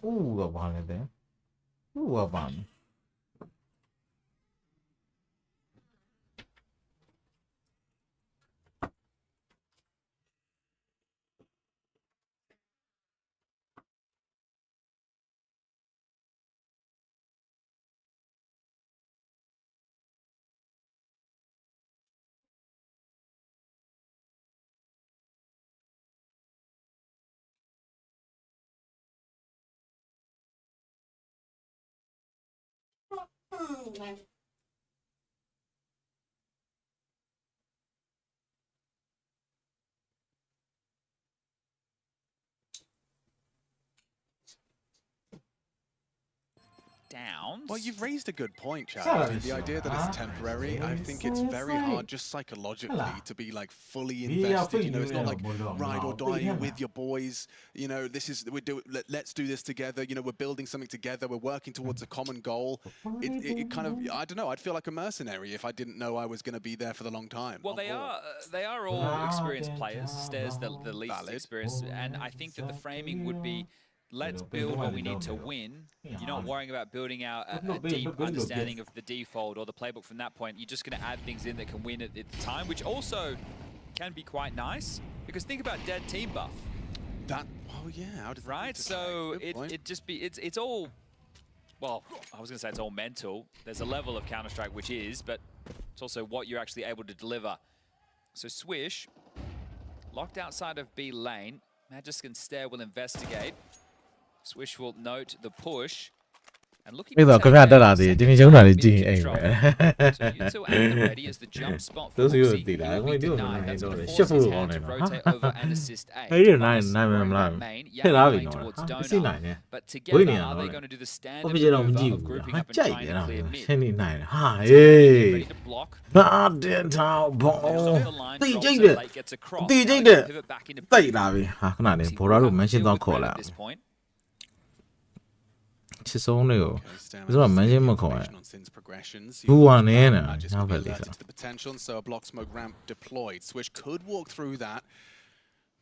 Ooh, a one there. Ooh, a one. Down. Well, you've raised a good point, Chad. I mean, the idea that it's temporary, I think it's very hard just psychologically to be like fully invested. You know, it's not like ride or die with your boys. You know, this is let's do this together. You know, we're building something together. We're working towards a common goal. It kind of, I don't know. I'd feel like a mercenary if I didn't know I was going to be there for the long time. Well, they are all experienced players. Stairs the least experienced, and I think that the framing would be. Let's build what we need to win. You're not worrying about building out a deep understanding of the default or the playbook from that point. You're just going to add things in that can win at the time, which also can be quite nice. Because think about dead team buff. Oh yeah, right. So it's all. Well, I was going to say it's all mental. There's a level of Counter-Strike which is, but it's also what you're actually able to deliver. So Swish locked outside of B lane. Magisk and Stare will investigate. Swish will note the push. And looking to take so Yuto at the ready as the jump spot for Moxie. He will be denied. That's going to force his hand to rotate over and assist A. Main, lane towards Donut. But together, are they going to do the standard maneuver of grouping up and trying to clear mid? Ready to block. Off the line, drops it late, gets across. Pivot back into at this point. ချစ်ဆုံးတွေကိုဘယ်သူမှမန်းချင်းမခေါ်ရဘူးဝါနေနေညဘက်လေးစား so a block smoke ramp deployed. Swish could walk through that.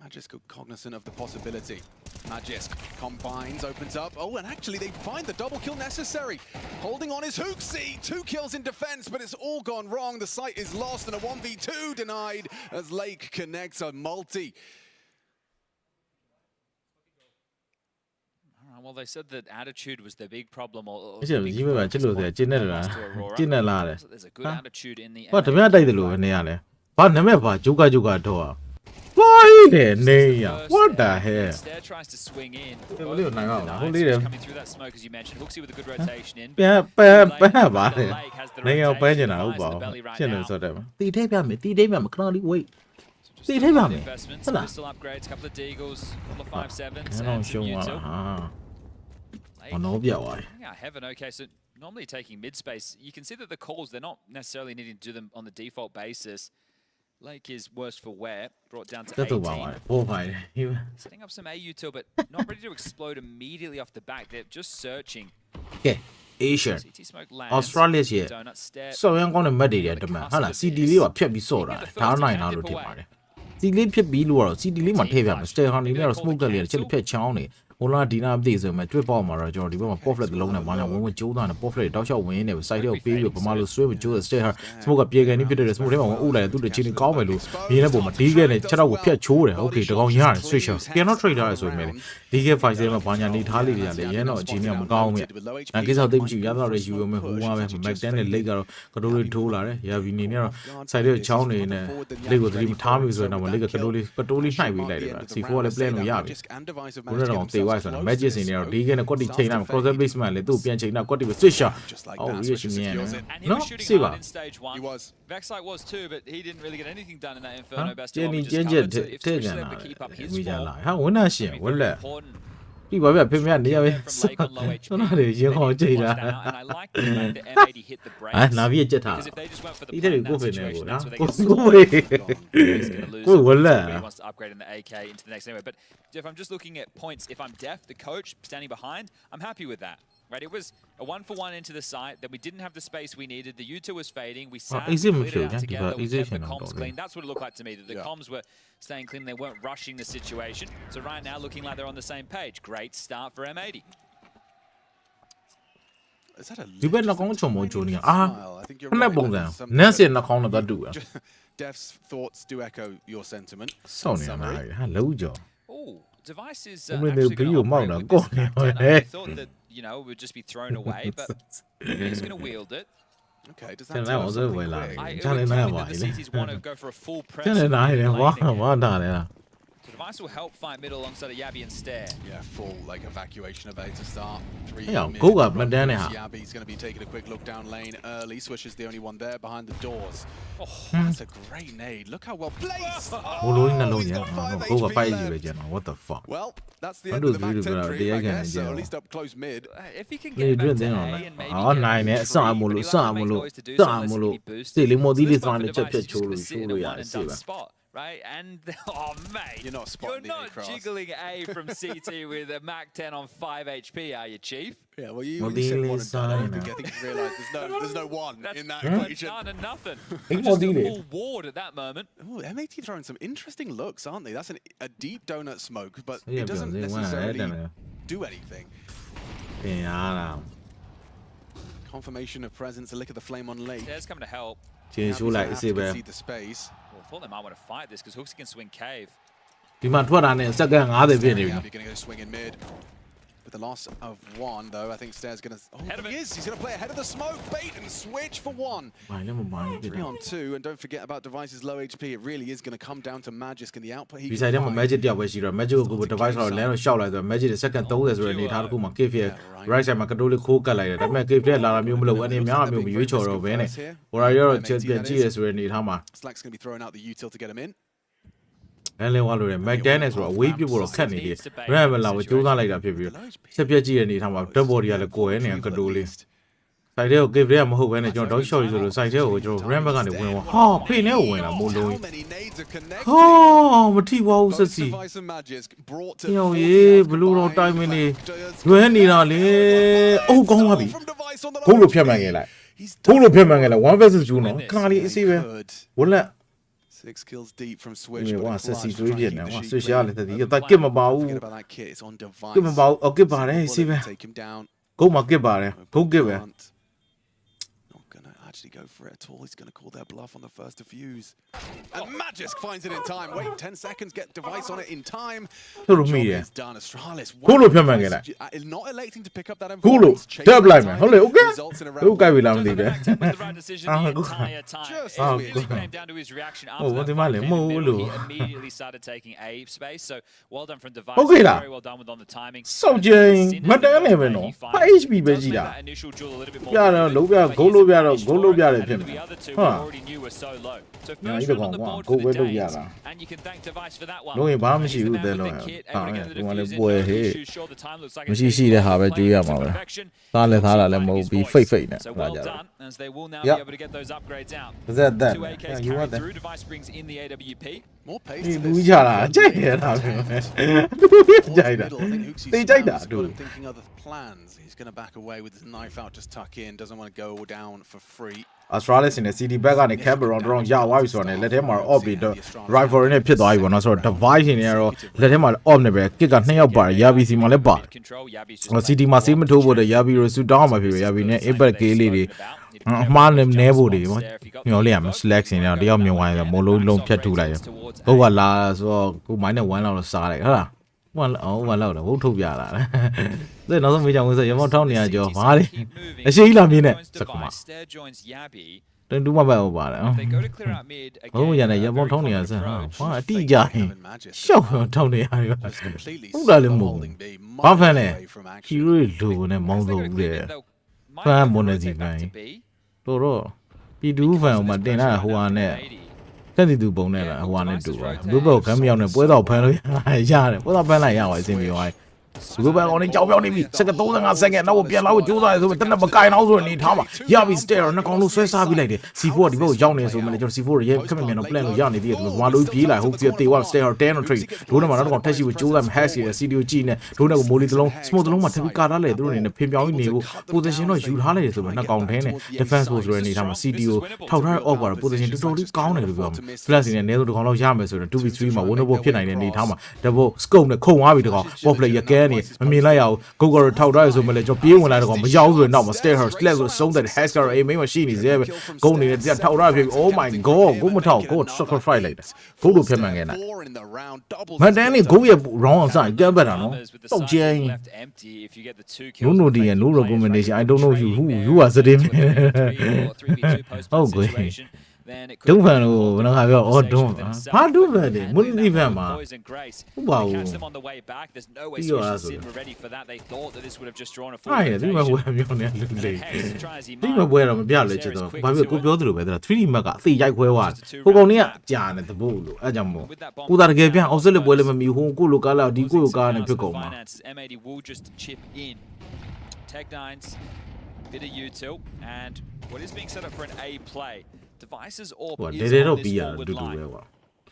Magisk cognizant of the possibility. Magisk combines, opens up. Oh, and actually they find the double kill necessary. Holding on his Hooksy. 2 kills in defense, but it's all gone wrong. The site is lost and a 1v2 denied as Lake connects a multi. Well, they said that attitude was the big problem. There's a good attitude in the What the hell? Stare tries to swing in. Coming through that smoke, as you mentioned. Hooksy with a good rotation in. Investments, pistol upgrades, couple of deagles, couple of 5.7s, and some util. Yeah, Heaven, okay, so normally taking mid-space, you can see that the calls, they're not necessarily needing to do them on the default basis. Lake is worse for wear, brought down to 18. Setting up some A util, but not ready to explode immediately off the back. They're just searching. Okay, Asia, Australia ရဲ့ ဆော်ရန်ကောင်းတဲ့မတ်တွေတဲ့တမန်ဟာလား CD လေးကဖြတ်ပြီးဆော့တာထားနိုင်တာလို့ထင်ပါတယ် CD လေးဖြတ်ပြီးလို့ကတော့ CD လေးမှာထည့်ပြမယ် Stay ဟာနေနဲ့တော့ smoke ကလေးတစ်ချက်ဖြတ်ချောင်းနေ ဟိုလားဒီနာမသိဆိုမှတွေ့ပေါ့မှာတော့ကျွန်တော်ဒီဘက်မှာ pop flat တစ်လုံးနဲ့ဘာညာဝင်ကျိုးသားနဲ့ pop flat တောက်လျှောက်ဝင်နေ site တွေကိုပေးပြီးပမာလို့ဆွဲမကျိုးတဲ့ Stay ဟာ smoke ကပြေကန်နေဖြစ်တဲ့ smoke ထဲမှာဝင်အုပ်လိုက်တယ်သူ့တစ်ချင်းကောင်းမယ်လို့မြင်တဲ့ပုံမှာဒီကဲနဲ့6တော့ကိုဖြတ်ချိုးတယ် okay တကောင်ရတယ် switch ပြန်တော့ trade ထားရဆိုပေမဲ့ဒီကဲ 5 မှာဘာညာနေထားလေးတွေကလည်းရန်တော့အချိန်ကမကောင်းဘူးမြ။ကိစ္စသိမရှိရတော့ရယူရမယ်ဟိုမှာပဲ Mac 10နဲ့ Lake ကတော့ကတိုးလေးထိုးလာတယ်ရဗီနေနဲ့တော့ site တွေချောင်းနေနဲ့ Lake ကိုသတိမထားမိဆိုရင်တော့ Lake ကကတိုးလေးနှိုက်ပေးလိုက်တယ်ဗျ C4 ကလည်း plan လို့ရပြီဘုရားတော်တေဝိုက်ဆိုတော့ Magic စင်တွေတော့ဒီကဲနဲ့ကွက်တီချိန်လိုက် cross placement လည်းသူ့ပြန်ချိန်တော့ကွက်တီပဲ switch shot အော်ရရှိမြင်နော်စီပါ He was. Vexite was too, but he didn't really get anything done in that Inferno best. ကျင်းကျင်းတဲ့ကြလာမိကြလာဟာဝနာရှင်ဝလက်ဒီဘာပြဖေမြနေရပဲဆွမ်းတယ်ရင်ခေါ်ကြည့်တာအာနာပြီးကြက်ထားဒီတဲ့ကိုဖေနေကိုနော်ကိုဝလက် wants to upgrade in the AK into the next anyway. But if I'm just looking at points, if I'm Def, the coach standing behind, I'm happy with that. Right, it was a 1-for-1 into the site. Then we didn't have the space we needed. The U2 was fading. We sat, easy we cleared it midfield, out yeah, together. We easy kept the shit comms on clean. That's what it looked like to me. That the comms were staying clean. They weren't rushing the situation. So right now, looking like they're on the same page. Great start for M80. Is that a You better not go on Chomo Junior. I think you're I'm not right. going That down. is something Nancy that- and Nakona that do. Dev's thoughts do echo your sentiment. Sony and I, hello, Joe. Oh, device is I mean, actually they'll going be to your operate mouth, with this go on, Mac 10. yeah. I thought that, you know, it would just be thrown away, but he's going to wield it. Okay, does Then that that tell us was something over, quick? like. It Tell would him tell that me that the one, CTs want to go for a full press. Tell him and I lane didn't want again. that. So device will help fight middle alongside a Yabby and Stare. Yeah, full like evacuation of A to start. 3 Yeah, mid, go up, Rob man, Bruce, down Yabby's going to be taking a quick look down lane early. Swish is the only one there behind the doors. Oh, Hmm. that's a great nade. Look how well placed. He's got 5 go HP 5 left. GB. What the fuck? Well, that's the I end do of the Mac really 10 well, tree, they I again, guess. So yeah. at least up close mid. If he can You get back doing to thing A on and maybe all get nine a it, some tree, but he'll have to make noise to do so unless he boosts. Still, more So this details one on for the device chapter is just gonna sit in a cholo, one and done yeah, spot, right? And oh mate, You're not spotting the not A-cross. jiggling A from CT with a Mac 10 on 5 HP, are you, Chief? Yeah, well, you, Well, when you said the one and done, I sign, think you realised there's no one That's in that that's equation. none and nothing. Hey, Just a Modine. full ward at that moment. Oh, MAT throwing some interesting looks, aren't they? That's a deep donut smoke, but Yeah, it doesn't but they want to necessarily add do anything. Yeah, Confirmation of presence, a lick of the flame on late. There's coming to help. change you like see bear. concede the space. Well, I thought they might want to fight this because Hooksy can swing cave. ဒီမှာထွက်တာနဲ့စက္ကန့်90ပြည့်နေပြီ You're going to go swing in mid. With the loss of one, though, I think Stair's going to... Oh, Ahead of he it. is. He's going to play ahead of the smoke. Bait and switch for one. ဘာလဲမမိုင်းပြ 3 on 2, and don't forget about Device's low HP. It really is going to come down to Magisk and the output he ဒီ can ဆိုင်ထဲမှာ provide. magic တယောက်ပဲရှိတော့ magic ကိုကို device တော့လမ်းတော့ရှောက်လိုက်ဆိုတော့ magic တဲ့ second 30ဆိုတဲ့အနေထားတစ်ခုမှာ cave ရဲ့ right side မှာ control လေးခိုးကတ်လိုက်တယ်ဒါပေမဲ့ cave တဲ့လာတာမျိုးမလုပ်အနေများမျိုးမရွေးချော်တော့ဘဲနဲ့ warrior တော့ချက်ပြန်ကြည့်ရဆိုတဲ့အနေထားမှာ Slack's going to be throwing out the util to get him in. လမ်းလဲဝါလို့တယ် McDaniel ဆိုတော့အဝေးပြဖို့တော့ခက်နေတယ်ဘယ်မှာလာကိုကြိုးစားလိုက်တာဖြစ်ပြီးချက်ပြက်ကြည့်တဲ့အနေထားမှာ double body ကလည်းကိုယ်ရဲနေ control လေးဆိုင်တဲ့ကို cave တဲ့မဟုတ်ဘဲနဲ့ကျွန်တော် dog shot ဆိုလို့ဆိုင်တဲ့ကိုကျွန်တော် ram back ကနေဝင်သွားဟာဖေနဲ့ကိုဝင်လာမို့လို့ How many nades are connecting? ဟာမထိပါဘူးဆက် Both စီ Device and Magisk brought to ညောင် full ရေ health ဘလို့တော့ combined. time နေ Factors. လွဲနေတာလေအိုးကောင်းပါပြီ From Device on the ခု low လိုဖြတ် HP. မှန်ခဲ့လိုက် He's ခုလိုဖြတ်မှန်ခဲ့လိုက်1 versus 2နော်ခါလေးအစီပဲ good. ဝလက် 6 kills deep from Switch. ဒီ but ဝါ a ဆက်စီ clutch တွေး to ပြ try နေ and keep ဝါ the ဆွေ sheep ရှား clean. လည်းတည်းကကစ်မပါဘူး Forget about that kit. It's on Device. ကစ်မပါဘူးအကစ်ပါတယ်အစီပဲ Take him down. ဂုတ်မှာကစ်ပါတယ်ဂုတ်ကစ်ပဲ Not gonna actually go for it at all. He's gonna call their bluff on the first defuse. And Magisk finds it in time. Wait 10 seconds. Get Device on it in time. ထုတ်လို့မိရ Job is done. Astralis. ခုလိုဖြတ်မှန်ခဲ့လိုက် Not electing to pick up that ခုလို influence. Chasing တက်လိုက်မယ် the ဟုတ်လေ timing โอเค results in a ဟုတ် round ကဲ့ပြီလားမ Turns သိ out ပဲ the Mac 10 was the right decision the entire time. Just It as really weird. came down to his reaction Oh, after what that am I fight like? came in the middle. Mo- He immediately started taking A space. So well done from Device. Okay lah. Very well done with on the timing. စောက်ကျင်းမတန်းနေပဲနော် 5 HP ပဲကြည့်တာ That initial duel a little bit more ပြတော့လုံးပြဂုတ်လို့ပြတော့ဂုတ်လို့ပြတယ်ဖြစ်နေ The other two ဟာ we already knew were so low. So ညာ first ကြီး round တော့ on the ကွာ board ဂု for တ်ပဲ the လုပ်ပြ Danes, တာ and you can thank Device for that one. လုံးရင်ဘာမှမရှိ He's the ဘူး man တဲ့ with တော့ the kit, ဟာ able to get the ဒီမှာလည်း defuse in ပွဲ early, ဟေး shoes, sure the time looks like မရှိ it's ရှိတဲ့ဟာပဲကြွေးရ playing မှာ to ပဲ perfection. သားလည်းသားလာလည်းမဟုတ် His ပြီး voice. fake fake နဲ့ So လာ well ကြတာ done, as they will now Yep. be able to get those upgrades out. ပါဇက်တက် Two AKs you want carried that through. Device brings in the AWP. More pace ဒီ to လူ this. ကြတာကြိုက်နေတာပဲသူကြိုက်တာ Middle, I think Hooksy's တေးကြိုက်တာ got သူ him thinking other plans. He's going to back away with his knife out, just tuck in, doesn't want to go down for free. Australis နဲ့ CD back ကနေ Cameron တော့ရသွားပြီဆိုတော့လက်ထဲမှာ off ပြီးတော့ rivalry နဲ့ဖြစ်သွားပြီပေါ့နော်ဆိုတော့ device ရှင်တွေကတော့လက်ထဲမှာ off နေပဲ kick က2ယောက်ပါတယ်ရပြီစီမှာလည်းပါ Control. Yabby's just CD မှာစေးမထိုးဖို့တဲ့ရပြီရစူတောင်းမှာဖြစ်ရပြီနဲ့ impact ကေးလေးတွေအမှားနဲ့နဲဖို့တွေပေါ့ညော်လေးရမယ် select ရှင်တွေတယောက်မြင်ဝိုင်းဆိုမိုးလုံးလုံးဖြတ်ထုတ်လိုက်တယ်ဟုတ်ကလာဆိုတော့ကိုမိုင်းနဲ့1လောက်တော့စားလိုက်ဟုတ်လား1လောက်တော့ဟုတ်ထုတ်ပြလာတယ်ဒါနောက်ဆုံးမေးချင်ဝင်ဆိုရမောင်းထောင်းနေရကြောဘာလဲအရှိကြီးလာမြင်နဲ့စကမ Stare joins Yabby. တူတူမပဲဟုတ်ပါတယ် They go to clear out mid again. ဟုတ်ရတယ်ရမောင်းထောင်းနေရစဟာဘာအတိကြရင် Magisk ရှောက်ထောင်းနေရပြီ just completelyဟုတ်တယ်လေမို့ holding B, ဘာဖန် miles လဲ away from ခီ action. ရိုလိုနဲ့မောင်း As they ဆုံး go to ဦးတ clear ယ် mid, they'll might Fan have to bonus rotate back to event. B. တော်တော့ပြည်သူဖန်ဟိုမှာတင်လာဟိုဟာနဲ့ကက်စီသူပုံနဲ့လားဟိုဟာနဲ့တူပါဘူးဘုဘောကမ်းမြောင်နဲ့ပွဲတော်ဖန်လို့ရတယ်ပွဲတော်ဖန်လိုက်ရပါအဆင်ပြေသွားတယ်如果我哋ကြောက်ပြောနေပြီစက္ကန့်35စက္ကန့်နောက်ပြန်လာဖို့ကြိုးစားရဆိုတနက်မကင်အောင်ဆိုနေထားမှာရပြီ stare နှကောင်လုံးဆွဲစားပြီးလိုက်တယ် C4 ကဒီဘက်ကိုရောက်နေဆိုမှလည်းကျွန်တော် C4 ရဲ့ခက်မြန်တော့ plan လို့ရနေသေးတယ်ဒီမှာလို့ပြေးလာဟုတ်စီတေဝါ stare 10 on 3ဒိုးနဲ့မှာတော့ထက်ရှိကိုကြိုးစား hash ရဲ့ CDO ကြည့်နေဒိုးနဲ့ကိုမိုးလီတလုံး smoke တလုံးမှာထပ်ပြီးကာထားလေသူတို့အနေနဲ့ဖင်ပြောင်းနေဖို့ position တော့ယူထားလိုက်တယ်ဆိုမှနှကောင်ထဲနဲ့ defense post ဆိုတဲ့အနေထားမှာ CDO ထောက်ထားတဲ့ off ကတော့ position တော်တော်လေးကောင်းတယ်လို့ပြောမှာ flash နဲ့နေဆိုတစ်ကောင်လောက်ရမယ်ဆိုတော့ 2v3 မှာ winnable ဖြစ်နိုင်တဲ့အနေထားမှာ double scope နဲ့ခုံသွားပြီတကောင် pop play ရကဲနေမမြင်လိုက်ရအောင် go go ထောက်ထားရဆိုမှလည်းကျွန်တော်ပြေးဝင်လာတဲ့ကောင်မရောက်ဆိုတော့နောက်မှာ stare her slash ဆိုဆုံးတဲ့ hash ကတော့အိမ်မိမရှိနေသေးပဲဂုံနေတဲ့တရားထောက်ထားဖြစ် oh my god ကိုမထောက်ကို sacrifice လိုက်တယ်ဂုံလို့ဖြစ်မှန်ခဲ့တာမတန်းနေဂုံရဲ့ round အောင်ဆိုင်ကဲပတ်တာနော်တောက်ကျင်း no deal no recommendation I don't know you are sitting ဟုတ်ကွယ်ဒုံဖန်လို့ဘယ်တော့ခါပြောအော်ဒုံဘာဒုံဖန်လဲမွန်းဒီဖန်မှာဟုတ်ပါဘူးပြီးတော့ဆိုအဲ့ဒီမှာဝယ်မျိုးနဲ့လူလေးဒီမှာဝယ်တော့မပြလဲချစ်တော့ဘာဖြစ်ကိုပြောသလိုပဲဒါ 3D map ကအသေးရိုက်ခွဲသွားဟိုကောင်လေးကကြာနေတပုတ်လို့အဲ့ကြောင့်မို့ကိုသာတကယ်ပြန်အောက်ဆက်လက်ပွဲလည်းမမီဟိုကိုလိုကားလောက်ဒီကိုလိုကားနဲ့ဖြစ်ကုန်မှာbit of util and what is being set up for an A play. Devices orb is on this forward line.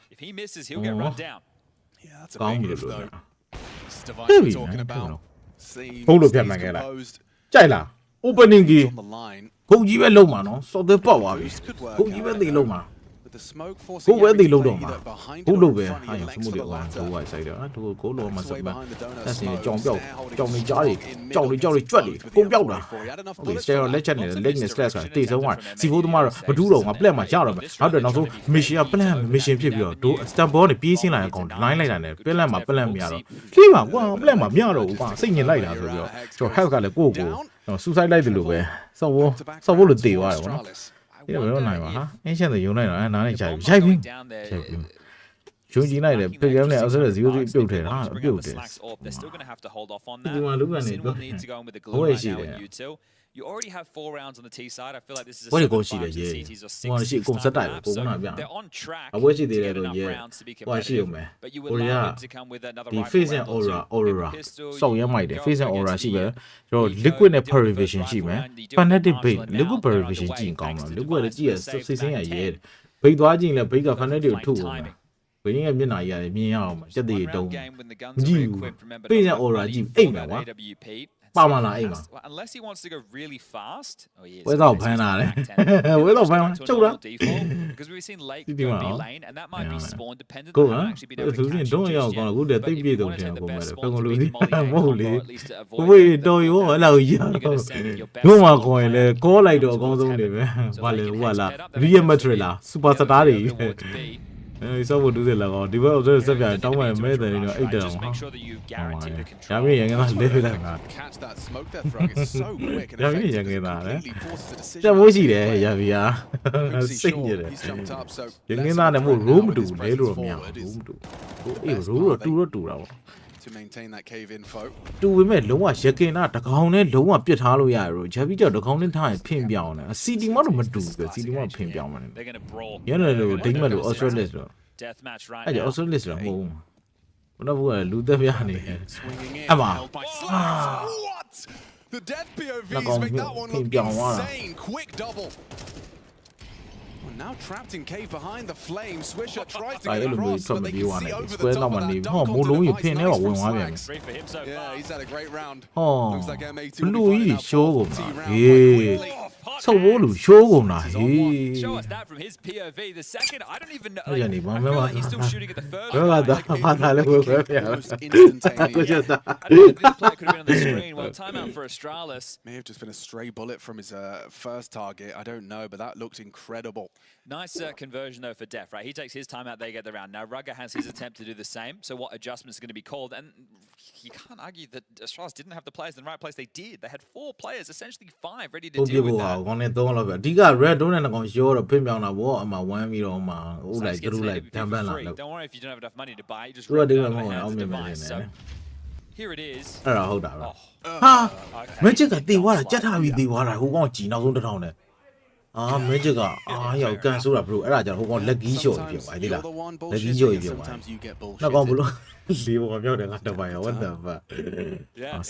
If he misses, he'll get run down. Yeah, that's a big if though. This is Device we're talking about. Hold up, man. Chạy là opening key. Không chỉ biết lâu mà nó, sau tới bỏ vào. Không chỉ biết gì lâu mà. Cố với đi lâu đâu mà cố lâu về hai nhà số một địa bàn đâu ngoài xảy ra thôi cố lâu mà sập mà ta sẽ chọn đi cho đi chuẩn đi cố béo rồi để xe lấy chân này lấy này stress rồi tì sống ngoài si phố tụi mà đủ đâu mà plan mà chao rồi mà nó được nó số mission plan mission phía biểu đủ stamp này pi xin lại còn lái lại này plan mà plan mía rồi khi mà qua plan mà mía rồi qua sinh nhiên lại là rồi biểu cho hai cái là cô suicide lại từ lúc về sau vô được tì vào rồi cái đó này mà hả anh xem từ này nó nói này chạy pin chúng chỉ này để cái game này ở rất là dữ biểu thể nó biểu thể nhưng mà lúc này không ai gì đấy You already have 4 rounds on the T side. I feel like this is a CTs or 6 cũng rất đại cũng là they're on track. Với chỉ để rồi but you would like them to come with another rifle. Phase aura. Sau những mày để phase aura chỉ về rồi liquid này purification chỉ về. Fanatic bait liquid purification chỉ còn là liquid là chỉ là xây là gì. Bây đó chỉ là bây giờ fanatic thu. Bây giờ bên này là bên nhau mà chắc gì đâu. Nhiều. Phase aura chỉ em mà quá. Bao mà là em à? Unless he wants to go really fast. Oh yes. Với tàu phải nào đấy. Với tàu phải nào? Châu đó. Because we've seen late go B lane and that might be spawn dependent. Cô hả? Thứ gì đó nhau còn là cũng để tiếp biệt đồng tiền của mày được. Không có lưu gì. Vô lý. Vì đôi vô ở đâu giờ. Nhưng mà coi là có lại được con giống này mà là real material superstar đi. Sao một đứa là còn đi vào rất là sắp dài trong này mấy thằng nó ít được không? Dám nghĩ rằng nó lên đây mà. Dám nghĩ rằng người ta đấy. Chắc mỗi gì đấy giờ vì à, xinh như đấy. Những cái nào này một room đủ đấy rồi mèo room đủ. Room rồi tu đủ đâu. Tu với mẹ đúng à, sẽ cái nào đặc hồng này đúng à, biết tháo luôn à rồi, chắc bây giờ đặc hồng nên thay phim biểu này, CD mà nó đủ cái CD mà phim biểu mà, nhớ là rồi tính mà đủ Australia rồi, ai giờ Australia rồi ngu, nó vừa lú tới bây này, à mà, nó còn phim biểu mà. Now trapped in cave behind the flame, Swisher tries to get across, but they can see over the top of it. Oh, Don't go for yeah, he's had a great round. Looks like MA2 Louis show yeah. Sao bố đủ show nào show us that from his POV. The second, I don't even know. I feel like he's still shooting at the first one. I don't know if this play could have been on the screen. Well, timeout for Astralis. May have just been a stray bullet from his first target. I don't know, but that looked incredible. Nice conversion though for Def, right? He takes his time out, they get the round. Now Rugger has his attempt to do the same. So what adjustments are going to be called? And you can't argue that Astralis didn't have the players in the right place. They did. They had 4 players, essentially 5, ready to deal with that. Red don't show the pin down a wall. My 1 meter on my like don't worry if you don't have enough money to buy it. Just run down and hand the device. So here it is. Hold on. Ha! Mấy chiếc cái gì quá là chất hai vị gì quá là không có chỉ nào xuống được đâu này. magic ရောက်ကန်ဆိုးတာ bro အဲ့ဒါကြောင့်ဟိုကောင်လက်ကြီးလျှော်ပြီးပြောပါသေးလားလက်ကြီးလျှော်ပြီးပြောပါနောက်ကောင်ဘလို့လေးပေါ်မြောက်တယ်ငါတပိုင်ရော what the fuck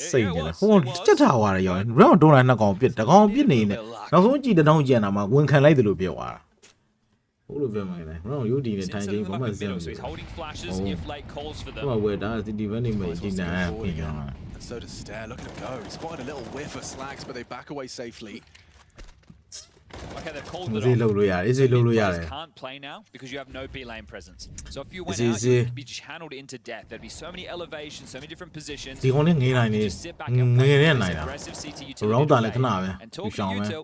စိတ်နေတယ်ဟိုတက်ထားသွားတယ်ရော round တွန်းလိုက်နှစ်ကောင်ပြစ်တကောင်ပြစ်နေနေနောက်ဆုံးကြည့်တောင်းကြံတာမှာဝင်ခံလိုက်တယ်လို့ပြောသွားတာဟုတ်လို့ပြောမှန်းလေ round ယူဒီနဲ့ထိုင်ချင်းဘာမှစမ်းမလို့ဟိုဝယ်တာဒီဒီဘက်နေမှာဒီနာပြင်ရမှာ So does Stare. Look at him go. He spotted a little whiff of Slacks, but they back away safely. Okay, they've called it Easy off.လို့ရတယ် easy လို့ရတယ် Can't play now because you have no B lane presence. So if you went out, you'd be channeled into death. There'd be so many elevations, so many different positions. ဒီကောင်လေးငေးနိုင်နေ Just sit back up, ငေးရနိုင်တာ aggressive CT round utility တာလည်းခဏပဲ and ဒီ talk ရှော to င်းပဲ util.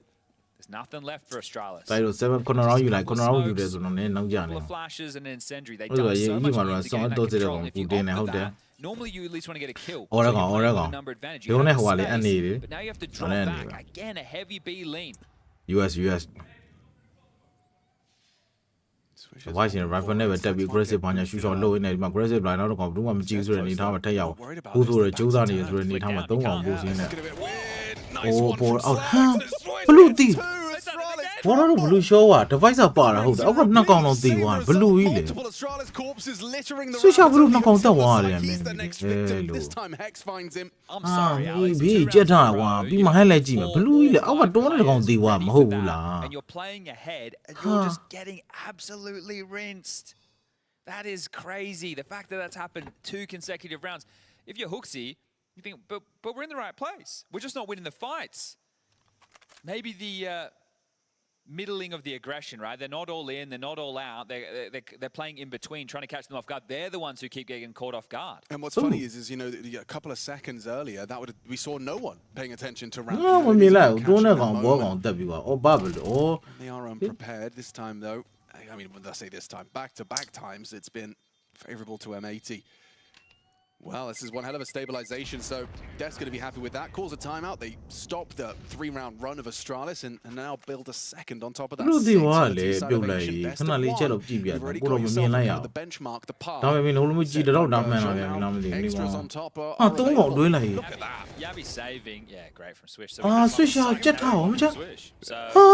There's nothing left for Australis. တိုက်လို့7 corner round ယူလိုက် corner round ယူတယ်ဆိုတော့လည်းနောက်ကြနေ Couple of flashes and an incendiary. They Ôi done giời, so ý much mà to nó gain xong that tôi sẽ được control. một If you cú tên này opt không for thế? that, normally you at least want to get a kill. Ồ, So đã you còn, have đã the còn. number advantage. Điều You này have hòa the lại ăn space, gì đấy? but now you have to drop Nó lên back. gì vậy? Again, a heavy B lean. US ဘာရှင် rifle နဲ့ပဲတက်ပြီး aggressive ဘာညာရှူရှော့လုပ်နေဒီမှာ aggressive line တော့ကောင်ဘူးမှမကြည့်ဆိုတဲ့အနေထားမှာထက်ရောက်ဘူးဆိုတော့ကျိုးစားနေဆိုတဲ့အနေထားမှာ၃ကောင်ပို့စင်းနေ ပေါ်အော်ဟာဘလူးတီဘောရတော့ဘလူးရှော့က device ပါတာဟုတ်တယ်အောက်ကနှစ်ကောင်တော့တီးသွားဘလူးကြီးလေဆွချဘလူးနှစ်ကောင်တက်သွားတယ်မင်းလို့ I'm အာ sorry, Alex. ဘီကြက်ထားကွာပြီးမှဟဲ့လိုက်ကြည့်မယ်ဘလူးကြီးလေအောက်ကတွန်းတဲ့ကောင်တီးသွားမဟုတ်ဘူးလား And you're playing ahead and you're just getting absolutely rinsed. That is crazy. The fact that that's happened 2 consecutive rounds. If you're Hooksy, you think, but we're in the right place. We're just not winning the fights. Maybe the middling of the aggression, right? They're not all in, they're not all out. They're playing in between, trying to catch them off guard. They're the ones who keep getting caught off guard. And what's funny is you know, a couple of seconds earlier, we saw no one paying attention to round. မမြင်လိုက်ဘူးတွန်းတဲ့ကောင်ဘောကောင်တက်ပြီးသွားအော်ဘာဘလို့အော် They are unprepared this time, though. I mean, when I say this time, back-to-back times, it's been favourable to M80. Well, this is one hell of a stabilization, so Def's going to be happy with that. Calls a timeout. They stop the 3-round run of Australis and now build a second on top of that. ဘလူးတီဝါလေပြုတ်လိုက်ခဏလေးချက်တော့ကြည့်ပြတယ်ကိုတော့မမြင်လိုက်ရအောင် The benchmark, the par. ဒါပေမဲ့လုံးလုံးကြည့်တော့ဒါမှန်လာပြန်ပြီလားမသိဘူး Extras ကွာ on top. ဟာသုံးကောင်တွင်းလိုက် Look at that. Yabi saving, yeah, great from Swish. So အာဆွစ်ရှာကြက်ထားအောင်မချက် Swish. So ဟာ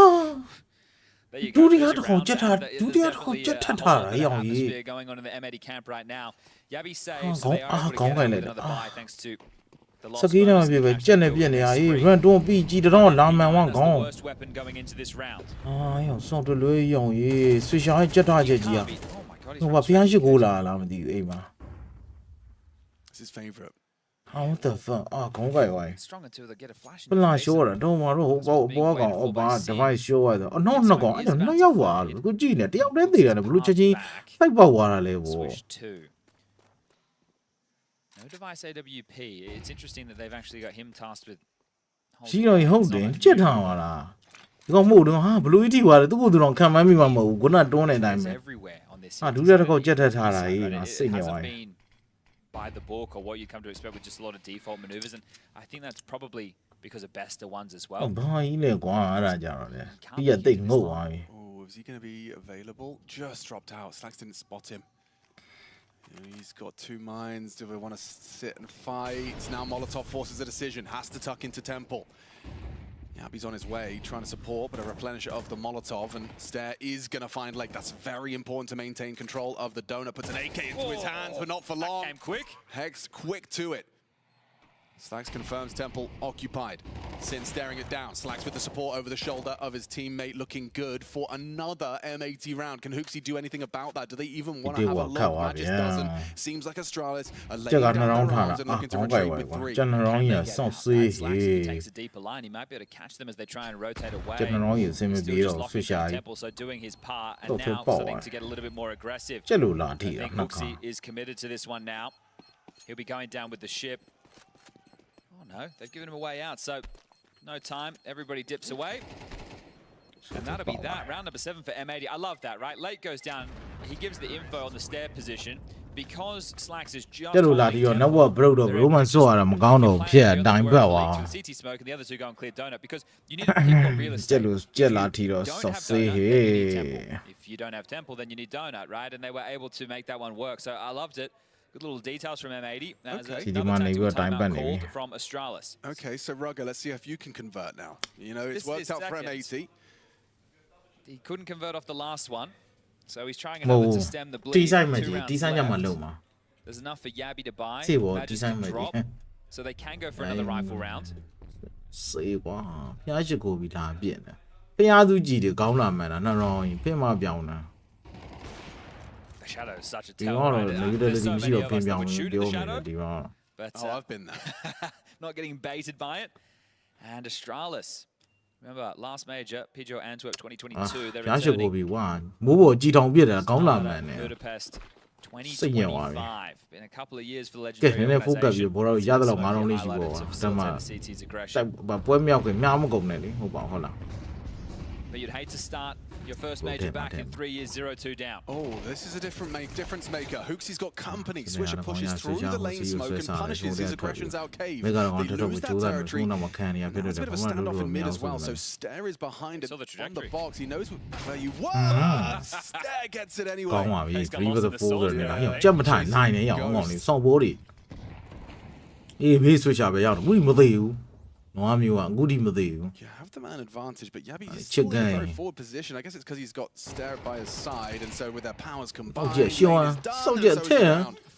there you ဒု go. တိယ There's တစ် your ခေါက် round. ကြက်ထား And ဒု there's တိယတစ်ခေါက် definitely ကြက် a ထပ် whole ထား lot တာ of ရောင်ကြီး atmosphere going on in the M80 camp right now. Yabi Ah, saves, so they are able to gong get kai out lai with le. another buy thanks to the loss စကီးနဲ့မပြပဲကြက်နေပြက်နေရအေး run တွန်းပြီးကြည့်တော့လာမှန်ဝမ်း That's ကော the င်း worst weapon going into this round. အာရောင်စောင့်တလွေးရောင်ကြီးဆွစ်ရှာကြက်ထားချက်ကြီးอ่ะ Oh my god, ဟိုဘာဖျားရှိကိုလာလားမသိဘူးအိမ်မှာ It's his favourite. How the fuck အာခေါင်းကြိုက်သွား strong until they get a flash. ပလာရှိုးတာတော့မတော့ဟိုဘောကောင်အော်ဘာ device ရှိုးရတော့အနောက်နှစ်ကောင်အဲ့တော့နှစ်ယောက်ပါလို့ကိုကြည့်နေတယောက်တည်းသေးတယ်ဘလို့ချက်ချင်းဖိုက်ပေါက်သွားတာလေဘော Swish 2. No device AWP. It's interesting that they've actually got him tasked with. ရှိတော့ဟုတ်တယ်ကြက်ထားပါလားဒီကောင်မို့တော့ဟာဘလူးကြီးထိသွားတယ်သူ့ကိုသူတော့ခံမမိမှာမဟုတ်ဘူးခုနတွန်းနေတိုင်းပဲ everywhere on this. ဟာဒုတိယတစ်ခေါက်ကြက်ထက်ထားတာကြီးငါစိတ်ညစ်သွား been by the book or what you come to expect with just a lot of default maneuvers, and I think that's probably because of Bester ones as ဟော well. ဘာကြီးလဲကွာအဲ့ဒါကြတော့လေပြီးရတိတ်ငုတ်သွားပြီ Oh, is he going to be available? Just dropped out. Slacks didn't spot him. You know, he's got 2 mines. Do we want to sit and fight? Now Molotov forces a decision. Has to tuck into Temple. Yabi's on his way, trying to support, but a replenisher of the Molotov, and Stare is going to find, like, that's very important to maintain control of the donut. Puts an AK into his hands, but not for long. That came quick. Hex quick to it. Slacks confirms Temple occupied. Sin staring it down. Slacks with the support over the shoulder of his teammate, looking good for another M80 round. Can Hooksy do anything about that? Do they even want to have a look? That just doesn't. Seems like Astralis are laying ကြက်က down နှစ် their ရောင်းထားတာ arms and အာ looking to ခေါင်းကြိုက် retreat သွား with 3. ကွာကြက်နှစ်ရောင်းကြီးဆောက်ဆွေး Slacks, if ဟေး he takes a deeper line, he might be able to catch them as they try and rotate away. ကြက်နှစ်ရောင်းကြီးအစင်မ Still ပြေ just တော့ locking ဆွစ်ရှာ down ကြီး Temple, so doing his part, and Tot now veel power. starting to get a little bit more aggressive. ကြက်လို့လာ I ထိတာ think နှစ်ခါ Hooksy is committed to this one now. He'll be going down with the ship. Oh no, they've given him a way out, so no time. Everybody dips away. And that'll be that. Round number 7 for M80. I love that, right? Late goes down. He gives the info on the stair position. Because Slacks is just ကြက်လို့လာပြီးတော့နောက်ဘက်ဘရုတ်တော့ဘရိုးမန်ဆော့ရတာမကောင်းတော့ဖြစ်အတိုင်းပတ်သွား CT smoke and the other two go and clear donut because you need to pick what real ကြက် estate. လို့ကြက်လာထိတော့ Don't ဆော့ have ဆေး donut, ဟေ then you need temple. း If you don't have temple, then you need donut, right? And they were able to make that one work. So I loved it. Good little details from M80. As Okay. another tactical time timeout ban called maybe. from Australis. Okay, so Rugger, let's see if you can convert now. You know, it's This worked is out for seconds. M80. He couldn't convert off the last one, so he's trying another to stem the bleed. 2 rounds left. There's enough for Yabby to buy. Badges can drop, so they can go for another rifle round. 死ကွာဖျားရှိကိုပြီးဒါပြင့်တယ်ဖျားသူကြီးတွေကောင်းလာမှန်းလားနှစ်ရောင်းရင်ဖင်မပြောင်းတာ The shadow is such a ဒီကတော့ negativity မရှိတော့ဖင်ပြောင်းပြောနေတယ်ဒီတော့ But I've been there. Not getting baited by it. And Astralis. Remember last major, Peugeot Antwerp 2022. They're ဖျားရှိကိုပြီးကွာမိုးပေါ်ကြည်ထောင်ပြစ်တယ်ကောင်းလာမှန်းတယ် Budapest 2025. Been a couple of years for the ကဲ legendary နည်းနည်း focus ပြီးဘောတော့ရတဲ့လောက်9 round လေးရှိပေါ့ကွာတမပွဲမြောက်ခင်မြားမကုန်နဲ့လေဟုတ်ပါဟုတ်လား But you'd hate to start your first major back in 3 years, 0-2 down. Oh, this is a difference maker. Hooksy's got company. Swisher pushes through the lane smoke and punishes his aggressions out cave. They lose that territory. There's a bit of a standoff in mid as well, so Stare is behind it on the box. He knows where you were. Stare gets it anyway. ကောင်းပါပြီ3 with the 4ဆိုနေတာဟိုကြက်မထိုင်နိုင်နေရအောင်ကောင်းနေစောင့်ပိုးတွေအေးဘေး switcher ပဲရောက်တော့ဘူးမသိဘူးနွားမျိုးကအခုထိမသိဘူး You have the man advantage, but Yabby is still in a very forward position. I guess it's because he's got Stare by his side, and so with their powers combined,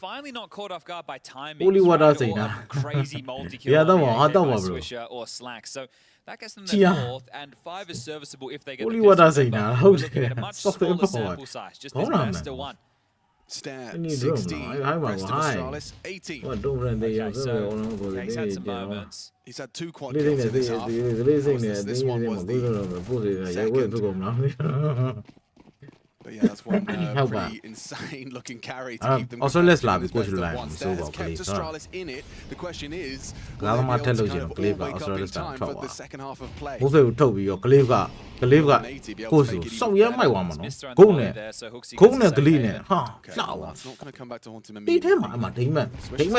finally not caught off guard by timing. Only what I say now. Crazy multi-kill. Yeah, that one, bro. Swisher or Slack. So that gets them their fourth, and 5 is serviceable if they get Only the what I say pistol, now. but we're looking at a much smaller sample size. Just this best of one. Stare I need room 16, now. rest of Astralis 18. What don't run the Okay, so yeah, he's had some moments. He's had 2 quad kills in this half. This one was the But yeah, that's one pretty insane looking carry to keep them also let's love it coach line so has kept Astralis in it. The question is, will Gala ma they be able to tello kind of jeno all clip wake up in Astralis time ta for the thawa second half of play? ဘိုးဖေကိုထုတ်ပြီးတော့ကလေးကကိုယ်ဆိုစောက်ရဲမိုက်သွားမှာနော်ဂုံးနဲ့ကလေးနဲ့ဟာလှောက် It's not going to come back to haunt him ဒီထဲ immediately. မှာအမှဒိမ့်မက်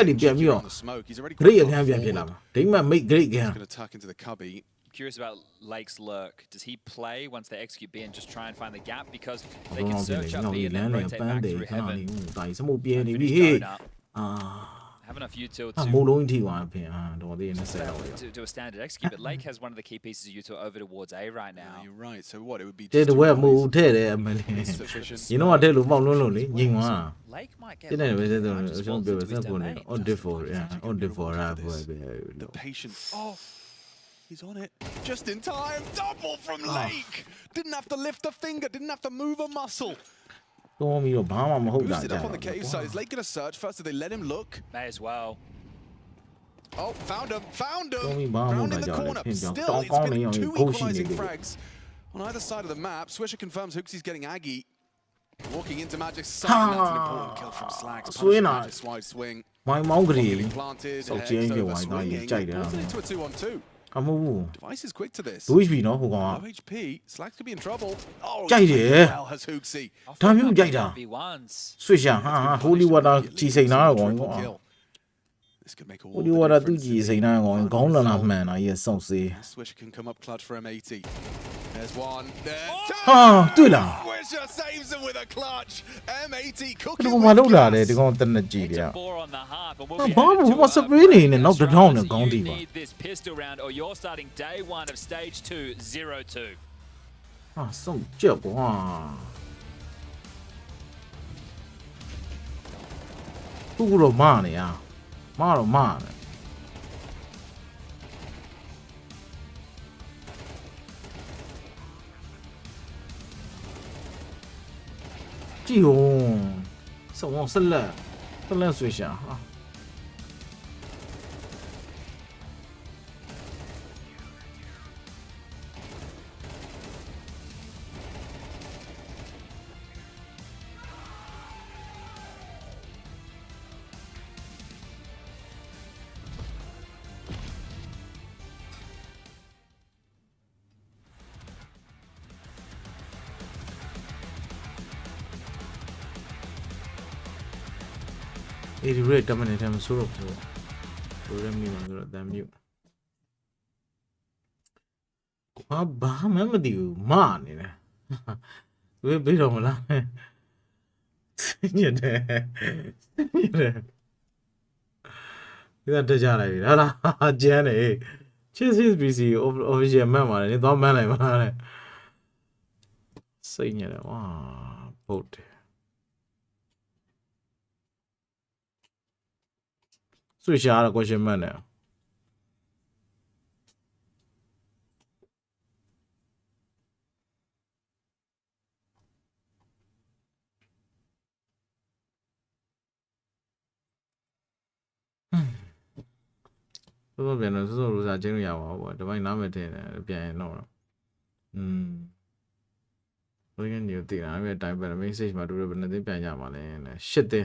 တွေပြန်ပြီးတော့ On the smoke, he's already ဂရိတ်အခန်းပြန်ဖြစ်လာမှာဒိမ့်မက်မိတ်ဂရိတ်အခန်း going to tuck into the cubby. Curious about Lake's lurk. Does he play once they execute B and just try and find the gap? Because they can search up B and then rotate back through heaven. ဒါစမှုပြဲနေပြီဟေးအာ Have enough util မိုးလုံးထိသွားဖင်တော်သေးနေဆက်တော့ to do a standard execute, but Lake has one of the key pieces of util over towards A right now. Yeah, you're right. So what? It would be တဲ့တဝက်မိုးထဲ့တယ်အမလေး sufficient. ရင်းတော့တဲ့လို့ပေါက်လုံးလုံးလေညင်သွား Lake might get တဲ့နေပဲတဲ့တော့ just ကျွန် falls တော် into ပြော his စက်ကုန်နေ domain. on default on default ရပွဲပဲ The patience. Oh, he's on it. Just in time. Double from Lake. Didn't have to lift a finger. Didn't have to move a muscle. တွန်းပြီးတော့ဘာမှမဟုတ်တာ Boosted ကြာ up on the cave side. Is Lake going to search first? Did they let him look? May as well. Oh, found him. Found him. Don't be bomb Round on in the that corner. guy. Still, Don't it's call been me on 2 your bullshit, equalizing nigga. frags on either side of the map. Swisher confirms Hooksy's getting Aggie. Walking into Magic's side. That's an important kill from Slacks. Swing on. Magic's wide swing. မိုင်းမောင်းကလေး Getting planted. So Heads change over your wide eye, swinging. check it Pulls out. it into a 2-on-2. အမဟုတ် Device is quick to this. ဘူးဒွိပြီနော်ဟိုကောင်က Low HP. Slacks could be in trouble. Oh, Jai he's dear. playing well has Hooksy. ဒါမျိုးကြိုက်တာ B1s. ဆွစ်ရှာဟာ holy water ချီစိန်နာကောင် Triple ကွာ kill. This could make a holy world water of သူ difference ကြည်စိန်နာကောင်ခေါင်းလာလာမှန်တာရဲ့စောင့်စေး Swisher can come up clutch for M80. There's one. There's two. ဟာတွေ့လား Swisher saves him with a clutch. M80 ဒီ cooking ကောင်မ with လုပ်လာတယ် gas. ဒီကောင်တက်နေကြည့်တယ် 4 on the half, and we'll ဟာ be ဘာ headed ဘူး to မစပရေးနေနဲ့နောက်တစ်ထောင်နဲ့ခေါင်းထိပါ You need this pistol round, or you're starting day 1 of stage 2, 0-2. ဟာစောင့်ကြက်ကွာခုကတော့မနေရမတော့မနေကြည့်ဦးစောင့်ဆက်လက်ဆွေးရှာဟာအေဒီရက်တမနေတယ်မဆိုးတော့ဘူးဘယ်ရမီမှာဆိုတော့တမ်းမြုပ်ဘာမှမသိဘူးမနေတယ်ဝေးပြီးတော့မလားညက်တယ်ဒီကတကြလိုက်ပြီဟာလားကျန်းနေချစ်စစ် PC official မှတ်ပါတယ်နေတော့မှန်းလိုက်ပါနဲ့ စိတ်ညက်တယ်ဝါပုတ်တယ်switch ရတော့ question mark နဲ့ဆိုပြန်တော့ဆိုလိုစားချင်းလို့ရပါဘူးပေါ့ဒီပိုင်းနားမဲ့တင်တယ်ပြန်ရင်တော့ဘယ်ကနေတည်တာအဲ့တိုင်းပဲ message မှာတို့ဘယ်နှစ်သိပြန်ကြမှာလဲရှစ်သိ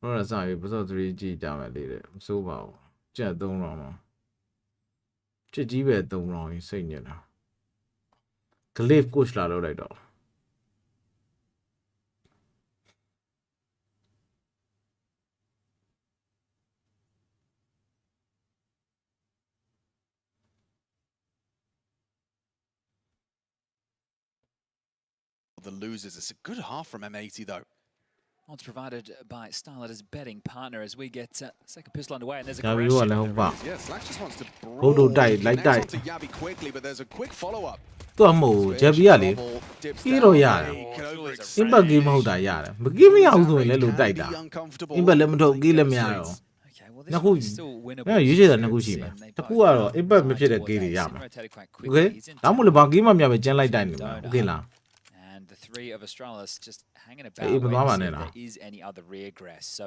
တော့ရစားပြီပစော3ကြည့်ကြမယ်လေတဲ့မစိုးပါဘူးကြက်3ရောင်းမှာချစ်ကြီးပဲ3ရောင်းရင်စိတ်ညစ်တာ glaive coach လာလို့လိုက်တော့ The losers. It's a good half from M80 though. Odds provided by Starletter's betting partner as we get second pistol underway, and there's a Gabi correction. wala ba Yeah, Slax just wants to Hold on tight, like connect that. onto Yabi quickly, but there's a quick follow-up. သူ့အမို့ဂျက်ဘီကလေကြီးတော့ရတယ်အင်ဘတ်ဂေးမဟုတ်တာရတယ်မဂေးမရဘူးဆိုရင်လည်းလို့တိုက်တာအင်ဘတ်လည်းမထုတ်ဂေးလည်းမရတော့ Okay, well, နှစ် this ခု one's still winnable. ရွေးချယ်တာနှစ်ခုရှိမယ်တစ်ခုကတော့အင်ဘတ်မဖြစ်တဲ့ဂေးတွေရမှာ โอเคဒါမှမဟုတ်ဘာဂေးမှမရပဲကျန်းလိုက်တိုက်နေမှာโอเคလား And the three of Australis just hanging about. Hey, waiting to Mama see if Nena. there is any other regress. So,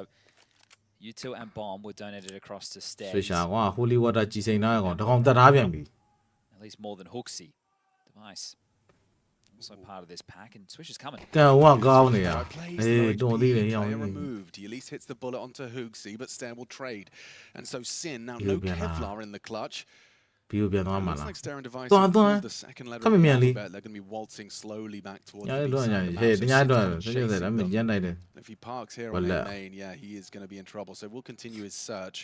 U2 and Bomb were donated across to ဆွေ Stegs. ရှာကွာ holy water ကြည်စိန်သားကောင်တကောင်တက်ထားပြန်ပြီ At least more than Hooksy. Device. Also part of this pack, and Swish is coming. ကန်ဝကောင်းနေရ Well played, အေး Lloyd. တော်သေးတယ် Player ရောင်း removed. He at least hits the bullet onto Hoogsy, but Stair will trade. And so Sin now You no bien, Kevlar in the clutch. ပြီးပြန်သွားမှာ Looks လား like Stair and Device Tuan, have tuan. pulled the second lever. Come of the here, Lee. alphabet. They're going to be waltzing slowly back towards ညာ the တော့ B ညာ side of the ဟဲ့ map. So တညာတော့ Sin ဆွေတယ် chasing ဒါမှ them. ညံတိုက်တယ် If he parks here on Well, lane main, yeah, he is going to be in trouble. So we'll continue his search.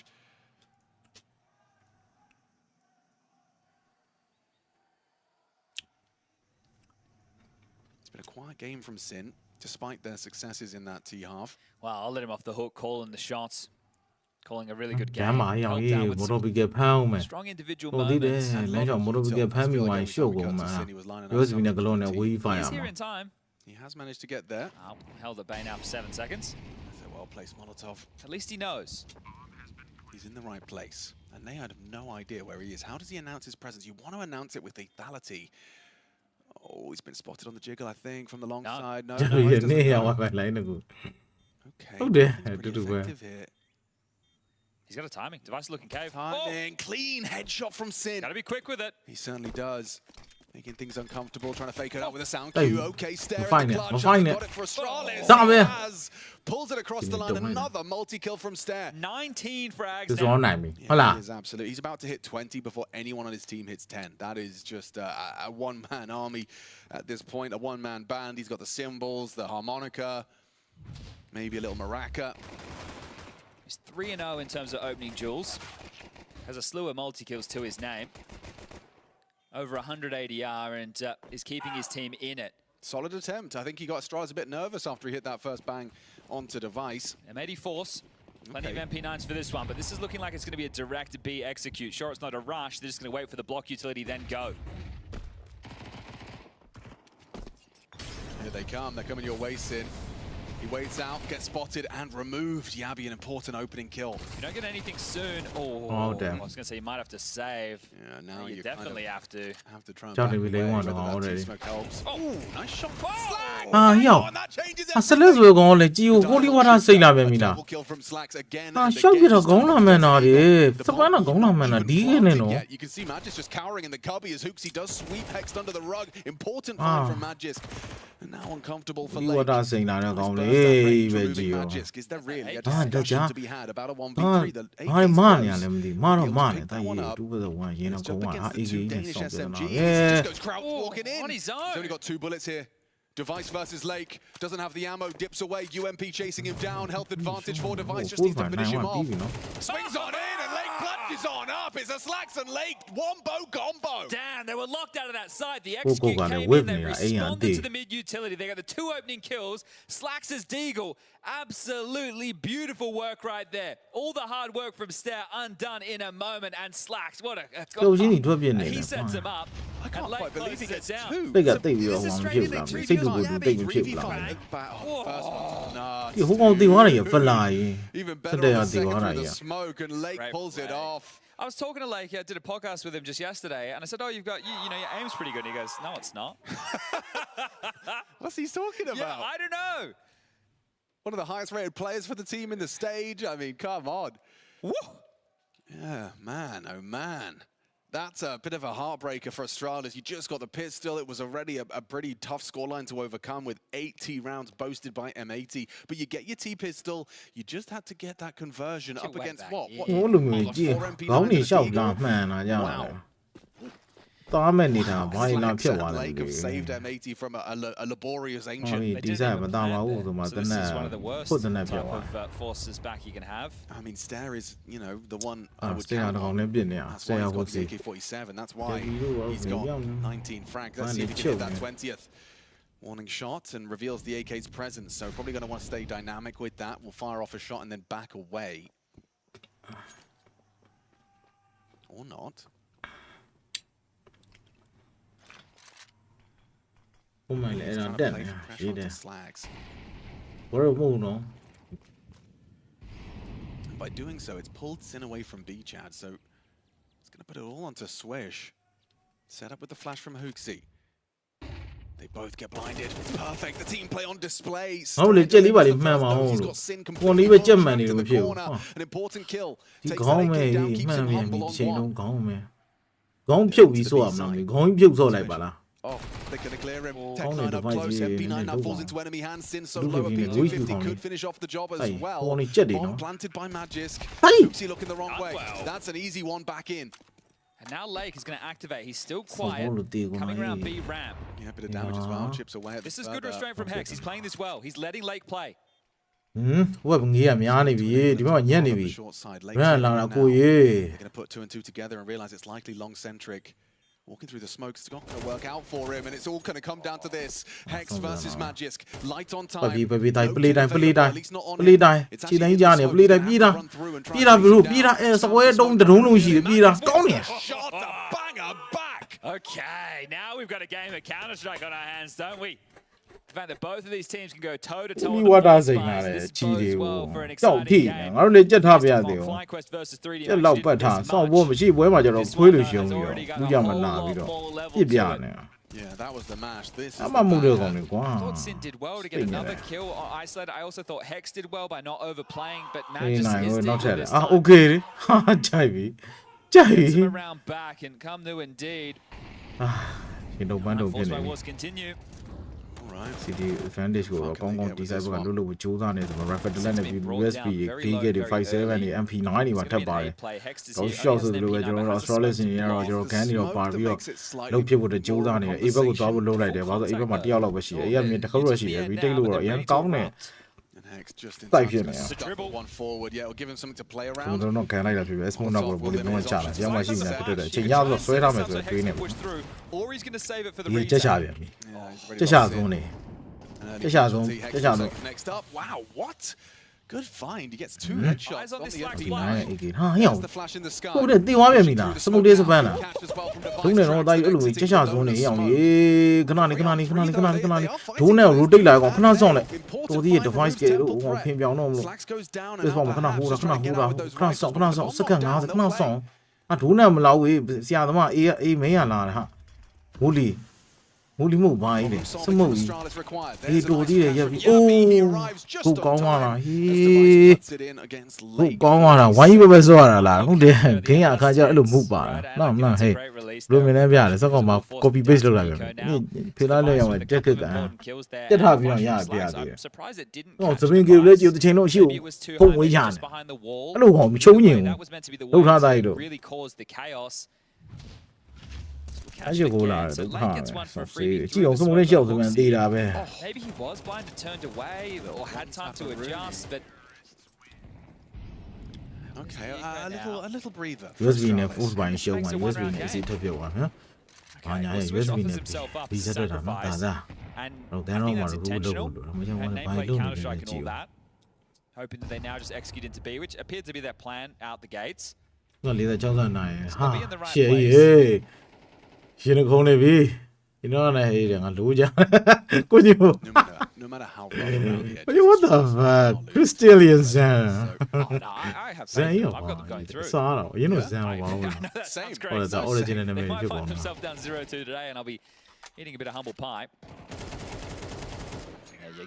It's been a quiet game from Sin, despite their successes in that T half. Wow, I'll let him off the hook, calling the shots. Calling a really good ကျမ်း game. မာရောင် Helped ရေး out with မော် some တော်ဘီကဖမ်းအောင်မယ် strong individual ဟိုဒီတယ် moments. လမ်းကြောင်မော်တော်ဘီကဖမ်းပြီးဝိုင်းရှုပ်ကုန်မှာရိုးစပီနဲ့ကလုံးနဲ့ဝေးဖိုင်ရ He's မှာ here in time. He has managed to get there. Held at bay now for 7 seconds. That's a well-placed Molotov. At least he knows. He's in the right place. And they had no idea where he is. How does he announce his presence? You want to announce it with lethality. Oh, he's been spotted on the jiggle, I think, from the long No. side. No, ကျန် no, ရ he နေ doesn't ရဝ know. ပဲလိုင်းတကူ Okay, Oh, dear. nothing's pretty Do well. effective here. He's got a timing. Device looking cave. Timing, clean headshot from Sin. Gotta be quick with it. He certainly does. Making things uncomfortable, trying to fake it out with a sound Hey, cue. Okay, stare we'll at find the it, clutch. we'll find He's it. got it for Australis. Damn He it. has. Pulls it across Give the me line. domain. Another multi-kill from Stare. 19 frags သူစော now. နိုင်ပြီ Yeah, ဟုတ်လား he is absolutely. He's about to hit 20 before anyone on his team hits 10. That is just a one-man army at this point, a one-man band. He's got the cymbals, the harmonica, maybe a little maraca. He's 3-0 in terms of opening duels. Has a slew of multi-kills to his name. Over 100 ADR and is keeping his team in it. Solid attempt. I think he got Strauss a bit nervous after he hit that first bang onto Device. M80 Force. Plenty Okay. of MP9s for this one, but this is looking like it's going to be a direct B execute. Sure, it's not a rush. They're just going to wait for the block utility, then go. Here they come. They're coming your way, Sin. He waits out, gets spotted and removed. Yabi, an important opening kill. If you don't get anything soon, Oh, damn. I was going to say you might have to save. Yeah, now you you definitely have to. have to try and Johnny, back we away, don't want whether to that already. T-smoke helps. Oh, nice shot from Slack. အာယော And that changes အဆက်လက်ဆိုကောင်းလေကြည်ကိုဟိုလီဝါတာစိတ်လာပြန်ပြီလား Double kill from Slacks again အာ and ရှောက် again. ပြတော့ကောင်းလာမှန်တာလေ The စပန်းတော့ကောင်းလာမှန်တာ even ဒီကနေ planting နော် yet. You can see Magis just cowering in the cubby as Hooksy does sweep Hexed under the rug. Important Ah. find from Magis. And now uncomfortable for လီဝါ Lake. တာစိတ်လာတော့ကောင်း Burst လေ that range, ပဲ removing ကြည်ရော Magisk. Is there really a Ah, discussion Daja. to be had about a ဟာ 1v3? The ဘာ AK's မနေရ close. လဲမသိမတော့မနေ He'll တိုင် pick that one ရီ up. တူပဲဝါရင်းတော့ It's ကော up င်းဟာ against the အေး two ကြီးနဲ့ Danish ဆောက်ပြတော့ SMGs. ရဲ He just goes crouch Oh, walking in. on his own. He's only got 2 bullets here. Device versus Lake. Doesn't have the ammo. Dips away. UMP chasing him down. Health advantage for Device. Just needs to finish him off. Swings on in and Lake clutches on up. It's a Slacks and Lake wombo combo. Damn, they were locked out of that side. The Coco execute got a came whip in, they near A and responded D. to the mid-utility. They got the 2 opening kills. Slacks' Deagle Absolutely beautiful work right there. All the hard work from Stair undone in a moment, and Slacks, what a he sets him up. I can't quite believe he gets down. two. 这个对比我们ဖြစ်လာမယ်စိတ်တူကိုတူတိတ်မဖြစ်လာဘူးဒီဟိုကောင်တီသွားတယ်ဖလာရင် Even စ better တဲ့ရ on the တီသွား second တာ through ကြီး the smoke, and Lake pulls it off. I was talking to Lake, I did a podcast with him just yesterday, and I said, oh, you've got, you know, your aim's pretty good. And he goes, no, it's not. What's he talking about? Yeah, I don't know. One of the highest rated players for the team in the stage. I mean, come on. Woo. Yeah, man, oh man. That's a bit of a heartbreaker for Astralis. You just got the pistol. It was already a pretty tough scoreline to overcome with 80 rounds boasted by M80. But you get your T-pistol. You just had to get that conversion up against what? ဟိုလိုမျိုးကြည့်ခေါင်းနေလျှောက်လာမှန်လာကြတယ်တားမဲ့နေတာဘာလာဖြစ်သွားလဲ Lake have saved M80 from a laborious ancient. ဒီစားမသားပါဘူးဆိုမှတနက် One of the worst ဖို့တနက်ပြ type သွား of forces back you can have. I mean, Stair is, you know, the one I အာ would စတေး count ကောင် on. လည်းပြစ်နေတာ That's ဆရာ why he's ဟုတ် got စီ the AK-47. That's why Yeah, he's got 19 frags. Let's see if he can hit that 20th. Warning shot and reveals the AK's presence. So probably going to want to stay dynamic with that. We'll fire off a shot and then back away. Or not. ဟိုမှလည်းအဲ့ဒါ Trying တက် to နေ play တာ pressure ရေးတ onto ယ် Slags. ဘာလို့မဟုတ်နော် And by doing so, it's pulled Sin away from B-Chad. So it's going to put it all onto Swish. Set up with the flash from Hooksy. They both get blinded. Perfect. The team play on display. Holy jelly, He's man, got Sin One completely even German trapped in the with you. corner. An important kill. ဒီ Takes ခေါင်း that မဲ AK down, မှ keeps န် him မြန် humble ဒီ on ချိန် one. လုံးခေါင်းမဲခေါင်းဖြုတ်ပြီးဆိုရမလားခေါင်းဖြုတ်စော့လိုက်ပါလား Oh, they're going to clear him. Oh, Tech 9 up device close. here, MP9 now no falls one. into enemy hands. Sin so Look low, at a him, P250 Louis could finish off the job as Hey, well. only Jetty, Bomb no? planted by Magisk. Hey! Hooksy looking the wrong way. well. That's an easy one back in. And now Lake is going to activate. He's still So quiet, all the deal coming around going B ramp. Yeah, a bit of damage as well. Chips away at the This is good restraint from Hex. He's playing this well. He's letting Lake play. ဟမ်ဝက်ငေးရများနေပြီဒီဘက်ညက်နေပြီ Short side. ဘယ်လာတာကိုရေ They're going to put 2 and 2 together and realize it's likely long-centric. Walking through the smoke, it's not going to work out for him, and it's all going to come down to this. Hex versus Magisk. Light on time. ပြီတိုင်း play တိုင်း play တိုင်း At least not on play him. တိုင်း It's ခြေ actually တိုင်း in ကြား the နေ smoke. play တိုင်း He's ပြေး gonna တာ have to run through and try ပြေး and တာဘ chase လို့ him ပြေးတာ down. စကွဲတုံးတရုံးလုံးရှိတယ်ပြေးတာကောင်းတယ် Shot, a banger back. Okay, now we've got a game of Counter-Strike on our hands, don't we? The fact that both of these teams can go toe-to-toe ဒီ on ဝါ the တာ point စိန်လာ spies. တယ် This ချီတွေ bodes ကို well for an ကြောက်ထိ exciting game. ငါတို့လည်းကြက်ထားပြရသေး From ဘူး FlyQuest versus 3D ကြက်လောက်ပတ်ထားစောင့်ဖို့မရှိပွဲမှာကျတော့ခွေးလို့ရှုံးပြီးတော့လူကြမလာပြီးတော့ပြစ်ပြနေ Yeah, that was the mash. This is အ the မမှုတွေ banger. ကောင်တွေကွာ I thought Sin did well to get another kill on Isolated. I also thought Hex did well by not overplaying, but အေး Magisk နိုင် is ဘူးနောက်ထပ် deep လေ this အာ time. โอเคလေဟာကြိုက်ပြီကြိုက်ပြီ Gets him around back and come to indeed. ဒီတော့ဘန်းတော့ဖြစ် Force နေ by ပြီ Wars continue. All right. CD advantage ကိုတော့ကောင်းကောင်းဒီဇိုင်းဘက်ကလွတ်လို့ကြိုးစားနေတယ်မှာ Rapid လက်နဲ့ပြီး USB DK တွေ57တွေ MP9 တွေမှာထပ်ပါတယ်တော့ရှော့ဆိုလို့ပဲကျွန်တော်တို့ Astralis နေရတော့ကျွန်တော်ကန်နေတော့ပါပြီးတော့လုံးဖြစ်ဖို့တကြိုးစားနေတယ် A ဘက်ကိုသွားဖို့လုပ်လိုက်တယ်ဘာလို့ A ဘက်မှာတယောက်လောက်ပဲရှိတယ် A ကမြင်တစ်ခုတော့ရှိတယ် retake လို့တော့အရင်ကောင်းတယ် And Hex just in Thank time you, to man. dribble one forward. Yeah, it'll give him something to play ကျွန် around. တော်တို့ကန်လိုက်တာဖြစ်ပဲ Smoke နောက်ကိုဘိုလီလုံးချလာကျောင်းမှာရှိနေတာဖြစ်တဲ့အချိန်ရတော့ဆွဲထားမယ်ဆိုတော့တွေးနေ Push through, or he's going to save it for the ဒီချက်ချ retake. ပြန်ပြီ Yeah, he's ready ချက် to ချ lock ဆုံး in. နေ An early ချက်ချဆုံး casualty. Hex ချက်ချဆုံး looks next up. Wow, what? Good find. He gets 2 Mhm. headshots Eyes on on this the flag MP9. flash. 9 AK ဟာဟျောင်း There's the flash in the sky. ဟုတ်တယ်တင်သွားပြန်ပြီလား Through the Smoke smoke လေးစပန်း and လား catch as well from Device ဒုံးနဲ့တော့ Tracks. တိုင်းအဲ့လို Exiting ချက်ချ the ဆုံးနေ bonus ရအောင် smoke. ရေခဏလေးခဏလေးခဏလေးခဏလေးခဏလေးဒုံးနဲ့ rotate လိုက်အောင်ခဏဆောင်လိုက်တော်ဒီ device ကလို့ဟိုဖင်ပြောင်းတော့မလို့ Slax goes down and ပြစ် out ပါမခဏ perhaps ဟိုးတာ to ခဏ try and ဟိုး get တာ out with those ခဏဆောင်ခဏ right ဆောင် shots. စက္ကန့် Bomb 50 not ခ down, ဏ no ဆောင် way. အဒူးနဲ့မလောက်ဝေးဆရာသမားအေးမင်းရလာတယ်ဟာမူလီမှုဘာကြီးလဲစမုတ်ကြီး Astralis required. ဒီ There's တူ a ကြီး nice ရ catch ပြီ from အိုး Yummy. He arrives just ကို on ကောင်းသွား time တာဟေ as Device း puts it in against ကို Lake. ကောင်းသွားတာဝိုင်းပဲဆောရတာလားဟုတ်တယ်ခင်းရအခါကျအဲ့လိုမှုပါလားနော်မဟေးဘလိုမင်းလဲပြတယ်စကောက်မှာ copy paste လုပ်လိုက်ပြန်ဖေးလာလဲရအောင်တက်ခက်တာတက်ထားပြီးတော့ရပြရတယ် Surprised it didn't ဟော catch သပင်ကြီးလည်းကြည့်တဲ့ချိန်လုံးရှိ Maybe it was too ကို high, ပုံဝေး maybe ရ just နေ behind the wall. အဲ့လိုဟောမချုံညင် That was meant to be the ဘူးလောက်ထား one သားကြီး to တို့ really cause the chaos. အဲ့ရှိကိုလာတယ် So ဟာ Lake gets one for a ဆေး freebie ကြည့်အောင်စမုံလေးရှောက်ဆိုမှတေးတာပဲ Maybe he was blind and turned away or had time to adjust, but Okay, a little breather. for USB နဲ့ Astralis. force ဘိုင်းရှုံးမှာ USB နဲ့အစီထပ်ပြောပါနော်။ဘာညာရဲ့ Swish USB offers နဲ့ himself up ဒီ as a စက်တော့တာနော်ဒါ sacrifice. သာ And တော့ I တန်းတော့ think မှာ that's ရူးလို့ intentional. လို့မချင်ဘူး And လည်းဘိုင်း nameplate လုံးနေ Counter-Strike တယ် and ကြည့် all ပါ that. hoping that they now just execute into B, which appeared to be their plan out the gates. ကလေးသား69ဟာရှေ့ရေးရှင်းခုံးနေပြီကျွန်တော်လည်းဟေးတယ်ငါလိုးကြကိုကြီး No matter how rough around the edges, what the fuck Crystallian Zen I have Zen faith. ရော I've got them going through. စားတော့ရင်းတော့ Zen ပါဘူး That sounds Same. great. Well, it's the origin and the They main might people find on themselves down 0-2 today, and I'll be eating a bit of humble pie.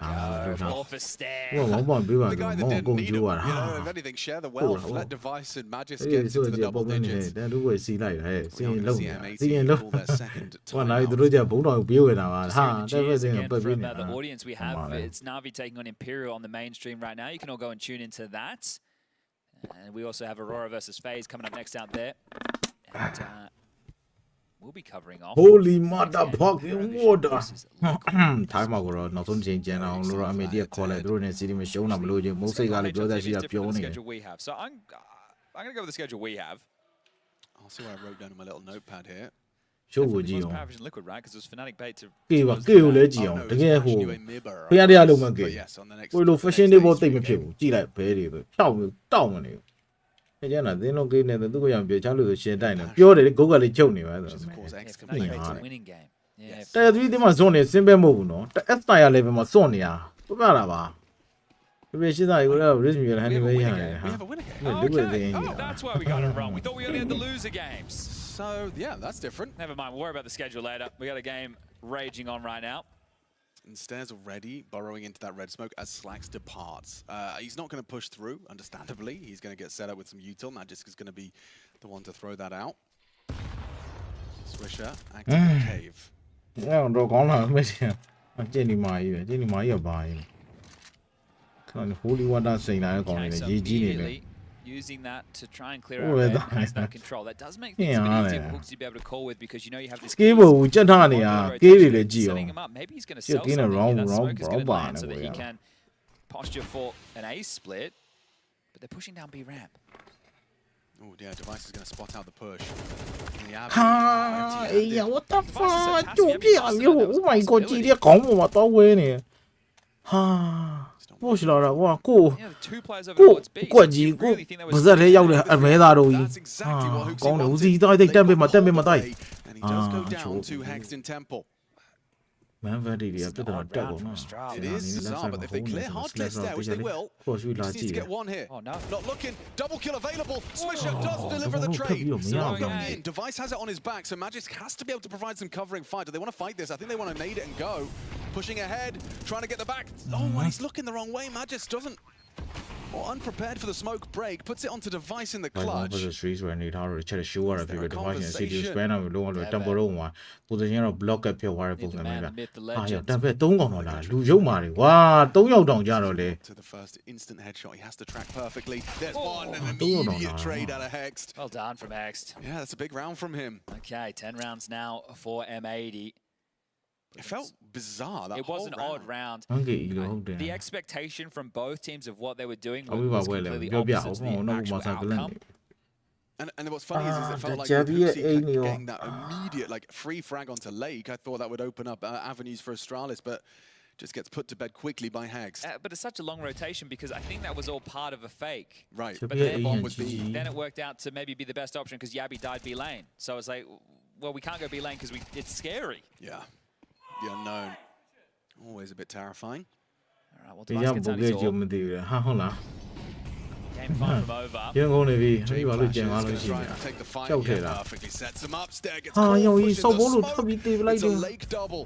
There you go. Four for Steph. ဟိုဘောပေါ်ပြီးပါ The ဆို guy မော that ကုန် didn't ကျိုး need ရ him, တာ if anything, share the wealth. Let Device and Magis အေး get ဆို into ကြ the ပုံ double နေတယ် digits. တန်တူကိုစီလိုက်တယ်စီရင် We're လုံး gonna see စီရင် M18 လုံး call their second ဟိုနိုင် timeout. သူတို့ကြဘုံတော်ပြေးဝင်တာပါဟာ Cheers တက်ပဲစင် again ပတ်ပြီး from နေတာ the audience we have. Come on, It's Navi taking on Imperial on the mainstream right now. You can all go and tune into that. And we also have Aurora versus FaZe coming up next out there. And we'll be covering off. Holy motherfucking water ထိုင်းမှာကတော့နောက်ဆုံးချိန်ကျန်အောင်လို့အမေဒီခေါ်လိုက်သူတို့နဲ့စီးရီမရှုံးတာမလို့ချင်းမိုးစိတ်ကလည်းပြောတတ်ရှိတာပြောနေတယ် We have. So I'm going to go with the schedule we have. I'll see what I wrote down on my little notepad here. ရှုပ်ကိုကြည့်အောင် Paravision Liquid, right? Because it was Fnatic bait to ကေပါကေကိုလည်းကြည့်အောင်တကယ်ဟိုဖျားတရားလုံးမကေကိုလို fashion တွေပေါ်တိတ်မဖြစ်ဘူးကြည့်လိုက်ဘဲတွေပဲဖြောက်ပြီးတောက်မနေဘူးကျန်တာသင်းလုံးကေးနေတယ်သူကရံပြောချလို့ဆိုရှင်တိုက်နေပြောတယ်ဂုတ်ကလေးချုပ်နေပါဆို Of course, X Fnatic completely bait's a right. winning game. Yeah. တဲ့သူဒီမှာဇွန်နေစင်ပဲမဟုတ်ဘူးနော်တက် S tier level မှာစွန့်နေတာပြပြတာပါပြရှိသားကိုလည်း risk မြေဟန်ဒီပဲရတယ်ဟာ We have a winner game. ဒီလိုပဲသိရင် Oh, that's why we got it wrong. We thought we only had the loser games. So, yeah, that's different. Never mind. We'll worry about the schedule later. We got a game raging on right now. And Stairs already burrowing into that red smoke as Slacks departs. He's not going to push through, understandably. He's going to get set up with some util. Magisk is going to be the one to throw that out. Swisher active in the cave. အဲ့တော့ကောင်းလာမယ်ရှင်အကျဉ်းဒီမာကြီးပဲကျဉ်းဒီမာကြီးကဘာကြီးခဏ holy water စိန်လာတဲ့ကောင်းနေတယ်ရေကြီးနေတယ် Using that to try and clear Oh, out that- has that control. That does make things a bit easier for Hooks to be able to call with because you know you have this. ကေးဖို့ကြက်ထားနေတာကေးတွေလည်းကြည့်အောင် Setting him up. Maybe he's going to Shit, sell getting a something. wrong- That wrong- smoke is going to wrong land so bar that he now, can posture for an A split. But they're pushing down B ramp. Oh, yeah, Device is going to spot out the push. In the ဟာအေး what the fuck ကြိုးပြအမျိုး oh my god ကြည့်ရကောင်းမှာတော့ဝဲနေဟာပို့လာတာကွာကို Yeah, the two players over ကို towards B. ကွက်ကြီးကိုပါဇက်လေးရောက်တဲ့အမဲသားတို့ကြီး That's exactly what Hooks ကောင်းတယ်ဦး wanted. စီးတိုက်တက်ပေးမှာတက်ပေးမှာတိုက် And he does go Ah, down sure. to Hexed in Temple. မန်ဗဒီတွေကပြတ်တော့တက်ကုန်နော် It is bizarre, but if they clear hard clears there, which they will, ကိုရွှေလာ just ကြ need ည့် to get one here. Oh, no. Not looking. Double kill available. Swisher does deliver the double trade. kill, So yeah. going in. Device has it on his back, so Magisk has to be able to provide some covering fire. Do they want to fight this? I think they want to nade it and go. Pushing ahead, trying to get the back. Oh, he's looking the wrong way. Magisk doesn't. Or unprepared for the smoke break. Puts it onto Device in the ဘာလို့ clutch. လဲ streets ဝယ်နေထားတော့ချက်ရှိုးရတာဖြစ်ပြီး device နဲ့ CD conversation? span နဲ့လုံးဝ tempo လုံးမှာ position တော့ block ကဖြစ်သွားတဲ့ပုံစံမျိုးက Myth, the ဟာရ legend. တက်ပဲ3កောင်တော့လားလူရုံမာတွေဝါ3ယောက်တောင်ကြတော့လေ To the first instant headshot. He has to track perfectly. There's one, an Don't go immediate Ah. down. trade out of Hexed. Well done from Hext. Yeah, that's a big round from him. Okay, 10 rounds now for M80. It felt bizarre. That It was whole an odd round. ဟန်ကေီလို့ဟုတ်တယ် The expectation from both teams of what they were doing အဝေးပါ was ဝဲလေ completely ပြောပြ opposite အောင် to နော် the ဘာ actual သာကလန် outcome. And what's funny is it felt the like Javi with Hooksy Ainio. getting that immediate like free frag onto Lake. I thought that would open up avenues for Astralis, but just gets put to bed quickly by Hext. But it's such a long rotation because I think that was all part of a fake. Right. Javi But then Ainio bomb would be GG. Then it worked out to maybe be the best option because Yabby died B lane. So it's like, well, we can't go B lane because it's scary. yeah, the unknown. Always a bit terrifying. All right, well, ဒီ Device ကြောင့် gets ပု out တ်ခဲ့ his ကြ ult. မသိဘူးဟာဟုတ်လား Game 5 from over. ရန်ကုန်နေပြီ Jay ဒီပါလို့ကြံ Flash သွား is လို့ gonna ရှိ try နေတာ and take the fight. Choke Yeah, here. perfectly sets him up. Stair gets Ah, caught, yo, pushes he's so the bolo, smoke. tubby, tubby, like It's a this. Lake double.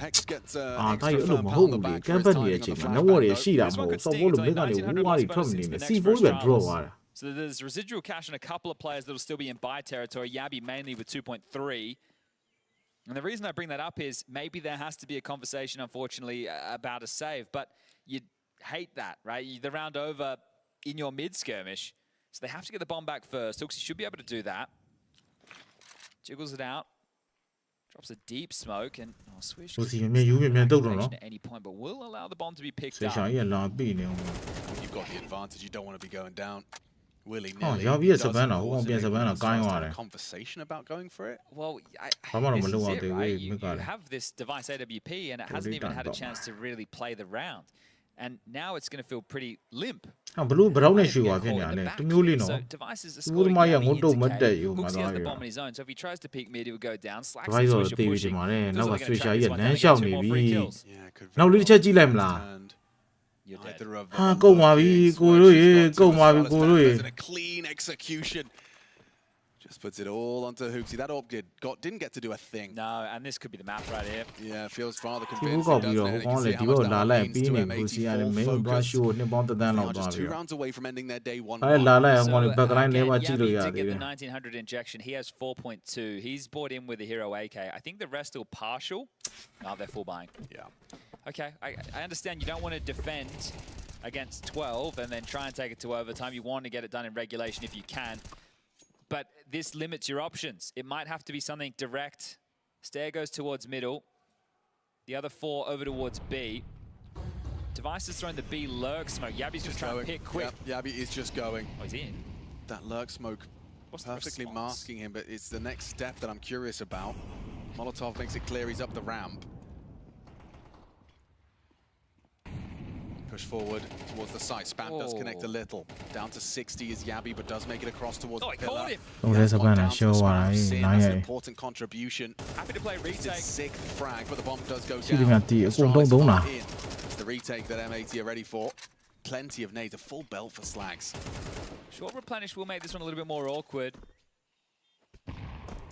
Hex gets အာ extra တာရအဲ့လို firm မ pat ဟု on တ် the ဘူးလေ back က for မ် his ပတ်တွေ timing အ on ချိန် the မှာ flashback နဝတွေ note. ရှိတာမ This ဟု one တ် could စော် sting. ဘိုး It's လို only မိကနေ 1900 ဝါးတွေ plus ထွက်မ bonus နေ is the နဲ့ next စီ for 4ပဲ draw Astralis. သွားတာ So there's residual cash in a couple of players that will still be in buy territory. Yabby mainly with 2.3. And the reason I bring that up is maybe there has to be a conversation, unfortunately, about a save. But you hate that, right? The round over in your mid skirmish. So they have to get the bomb back first. Hooksy should be able to do that. Jiggles it out. Drops a deep smoke and Swish ဟိုစီမြဲယူမြဲတုတ်တော့နော် at any point, but will allow the bomb to be picked ဆေ up. ရှာကြီးကလာပြီနေအောင် When you've got the advantage, you don't want to be going down Oh, willy-nilly. yeah, He yeah, does, of Savannah, course, who won't be and it Savannah, starts to have guy a on it. conversation about going for it. Well, Come on, this I'm is gonna it, do right? it. You We got it. have this device AWP, and it hasn't Already even done, had a Dom. chance to really play the round. And now it's going to feel pretty limp. ဟာဘလို့ဘရောင်းနဲ့ရွှေပါဖြစ်နေတာလေတမျိုးလေးနော် So devices are ဘူးသမားရငုတ်တုံမတက်ယူ Hooks မှာ has သွား the ပြီ bomb in his own, so if he tries to peek mid, it would go down. Slacks ဘာ is လို့ what တေး you're ပြီးဒီ pushing. မှာလဲနောက်က Feels like ဆွေ gonna ရှာ track ကြီး this က one နန်း down, လျှောက် get နေ two more ပြီ free kills. Yeah, could နောက်လေးတစ်ချက်ကြည့်လိုက်မလား and You're dead. either of ဟာ them ကုန်ပါပြီ working. ကိုတို့ရေ Switch ကုန်ပါပြီ goes to ကိုတို့ရေ Australia's and a clean execution. Just puts it all onto Hooksy. That orb didn't get to do a thing. No, and this could be the map right here. Yeah, feels farther ဒီ convincing, ကောက်ပြီး doesn't တော့ it? And ဟို you ကော can င်း see လေ how ဒီ much ကို that လာ all လိုက် means ပြီး to နေဘူးစီရတယ်မင်း M80 တို့ full ဘာရှိုးနှစ်ပေါင်းသက်တန်း They လောက် are သွား just ပြီ 2 rounds away from ending their day 1. အဲ့လာလိုက်ဟို So, ဘက်ကလိုင်းလေးပါကြည့်လို့ရ Yabby သေး to တယ် get the 1900 injection. He has 4.2. He's bought in with the hero AK. I think the rest are partial. No, they're full buying. Yeah. Okay, I understand you don't want to defend against 12 and then try and take it to overtime. You want to get it done in regulation if you can. But this limits your options. It might have to be something direct. Stair goes towards middle. The other 4 over towards B. Device is throwing the B lurk smoke. Yabby's just trying to pick quick. Yep, Yabby is just going. Oh, he's in. That lurk smoke What's the perfectly response? masking him, but it's the next step that I'm curious about. Molotov makes it clear he's up the ramp. Push forward towards the site. Spam does connect a little. Down to 60 is Yabby, but does make it across towards Oh, the he caught pillar. him. ဟိုလဲစပန်နဲ့ရှော့သွားတာ Sin, နိုင် that's ရ an important contribution. Happy to play It's his retake. 6th frag, but the bomb does go စီဒီမြ down. တီအကုန်လုံးသုံးတာ Astralis are in. It's the retake that M80 are ready for. Plenty of nades, a full belt for Slags. Short replenish will make this one a little bit more awkward.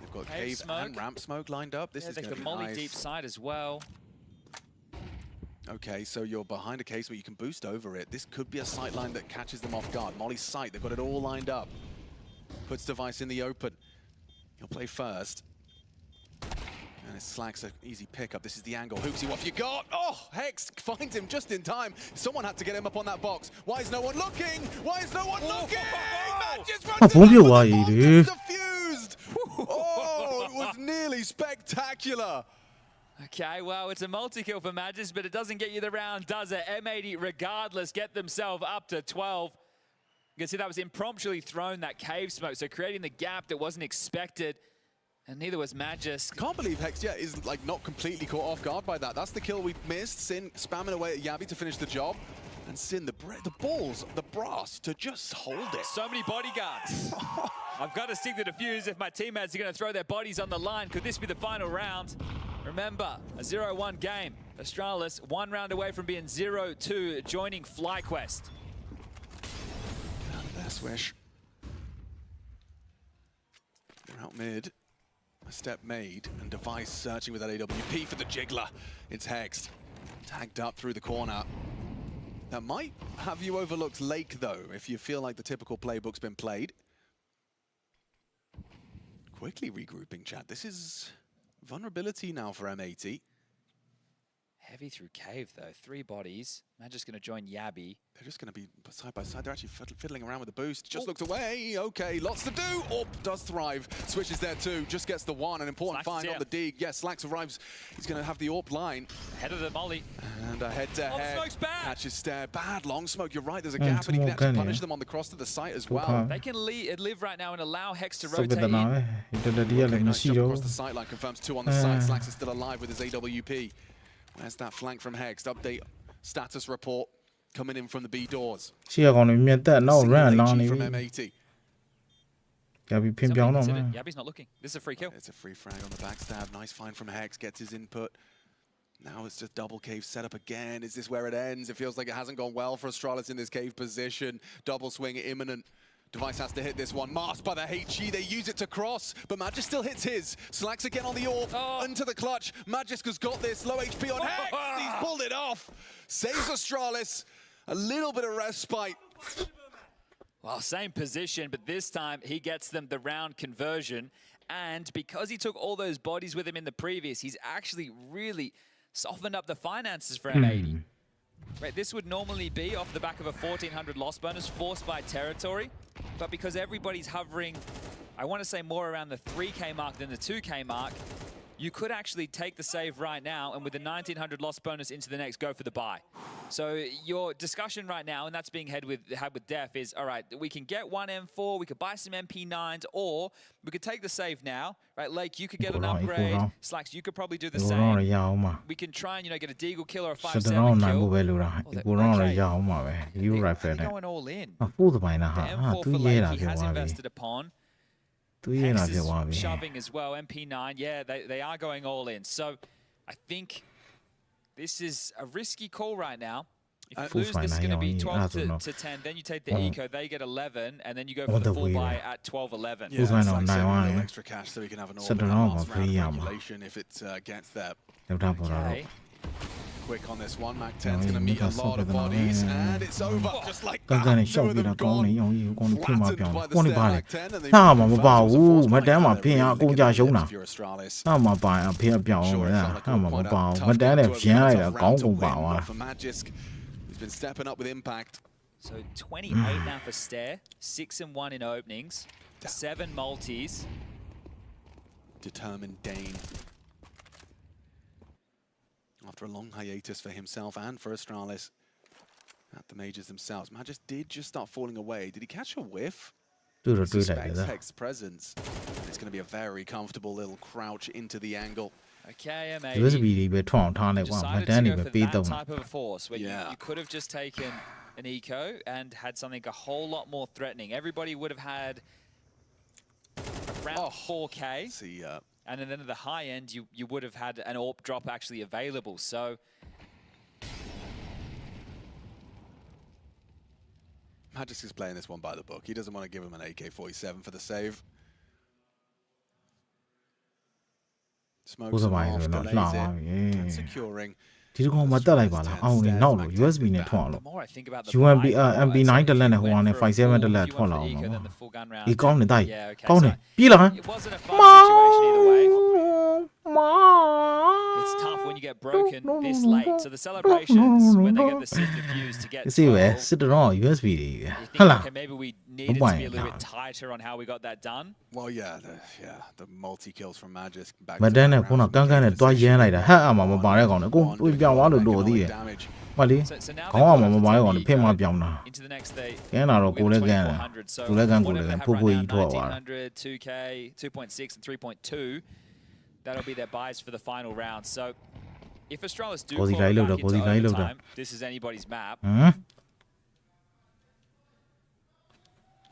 They've got Cave cave smoke. and ramp smoke lined up. This Yeah, is they going could to be molly nice. deep side as well. Okay, so you're behind a case where you can boost over it. This could be a sight line that catches them off guard. Molly's sight, they've got it all lined up. Puts device in the open. He'll play first. And it's Slags an easy pickup. This is the angle. Hooksy, what have you got? Oh, Hex finds him just in time. Someone had to get him up on that box. Why is no one looking? Why is no one looking? That just runs Ah, it bomb up, you but the are, bomb dude. just defused. Oh, it was nearly spectacular. Okay, well, it's a multi-kill for Magis, but it doesn't get you the round, does it? M80, regardless, get themselves up to 12. You can see that was impromptually thrown, that cave smoke, so creating the gap that wasn't expected, and neither was Magis. Can't believe Hex, is like not completely caught off guard by that. That's the kill we missed. Sin spamming away at Yabby to finish the job. And Sin, the balls, the brass to just hold it. So many bodyguards. I've got to stick the defuse if my teammates are going to throw their bodies on the line. Could this be the final round? Remember, a 0-1 game. Astralis 1 round away from being 0-2, joining FlyQuest. There, Swish. They're out mid. A step made, and Device searching with that AWP for the Jiggler. It's Hexed. Tagged up through the corner. That might have you overlooked Lake, though, if you feel like the typical playbook's been played. Quickly regrouping, chat. This is vulnerability now for M80. Heavy through cave, though. 3 bodies. Magic's going to join Yabby. They're just going to be side by side. They're actually fiddling around with the boost. Just looks away. Okay, lots to do. Orp does thrive. Switch is there too. Just gets the one. An important Slacks find on the dig. Yes, Slacks arrives. He's going to have the Orp line. Ahead of the molly. And a head-to-head. Smoke's bad. Catches stare. Bad long smoke. You're right. There's a gap, and he can actually punish them on the cross to the site as well. They can live right now and allow Hex to စပ rotate စ်တနာ in. ပဲတတတီးရလည်း Okay, မ nice ရှိ jump တော့ across the sideline. Confirms 2 on the side. Slacks is still alive with his AWP. Where's that flank from Hex? Update status report coming in from the B doors. ရှေ့ကကောင်တွေမြတ်တက်နောက် Single run လောင်း AG နေပြီ from M80. ကြပြီးဖင်ပြောင်းတော့မှာ Considered. Yabby's not looking. This is a free kill. It's a free frag on the backstab. Nice find from Hex. Gets his input. Now it's just double cave setup again. Is this where it ends? It feels like it hasn't gone well for Astralis in this cave position. Double swing imminent. Device has to hit this one. Masked by the HG. They use it to cross, but Magis still hits his. Slacks again on the AWP. Into the clutch. Magis has got this. Low HP on Hex. He's pulled it off. Saves Astralis. A little bit of respite. Well, same position, but this time he gets them the round conversion. And because he took all those bodies with him in the previous, he's actually really softened up the finances for M80. Right, this would normally be off the back of a 1400 loss bonus forced by territory. But because everybody's hovering, I want to say more around the 3K mark than the 2K mark, you could actually take the save right now and with the 1900 loss bonus into the next, go for the buy. So your discussion right now, and that's being had with Def, is, all right, we can get one M4, we could buy some MP9s, or we could take the save now, right? Lake, you could get an upgrade. Slacks, you could probably do the same. We can try and, you know, get a deagle kill or a 5-7 kill. You're right, They're going all in. The M4 for Lake, he has invested upon. Hex is shoving as well. MP9, yeah, they are going all in. So I think this is a risky call right now. If you lose, this is going to be 12 to 10. Then you take the eco, they get 11, and then you go for the full buy at 12-11. Yeah, it's like saving extra cash so we can have an all-round regulation if it gets there. Okay. Quick on this one, Mac 10's going to meet a lot of bodies, and it's over just like that. Two of them gone, flattened by the stair Mac 10, and they move fast to force back out there. Really good if you're Astralis. For Magisk, he's been stepping up with impact. So 28 now for Stair, 6-1 in openings, 7 multis. Determined Dane. After a long hiatus for himself and for Astralis at the majors themselves. Magisk did just start falling away. Did he catch a whiff? SpeXtres presence. It's going to be a very comfortable little crouch into the angle. Okay, M80 decided to go for that type of a force where you could have just taken an eco and had something a whole lot more threatening. Everybody would have had around 4K. See, and then at the high end, you would have had an AWP drop actually available. So Magisk is playing this one by the book. He doesn't want to give him an AK-47 for the save. Smokes him off, delays it, and securing. This one must like USB net MP9 the land who on 57 the land twirl. He gone and die. Gone. Pila. It's tough when you get broken this late. So the celebrations when they get the sit defused to get. See where sit around USB. Okay, maybe we needed to be a little bit tighter on how we got that done. Well, yeah, the multi kills from Magisk. But then I couldn't get it twice like that. I'm a bar on the go. We got one to do the Mali. Come on, I'm on the pay my piano. Into the next day. Can I go again? So go again. Popo 1900, 2K, 2.6 and 3.2. That'll be their buys for the final round. So if Astralis do fall back into overtime, this is anybody's map.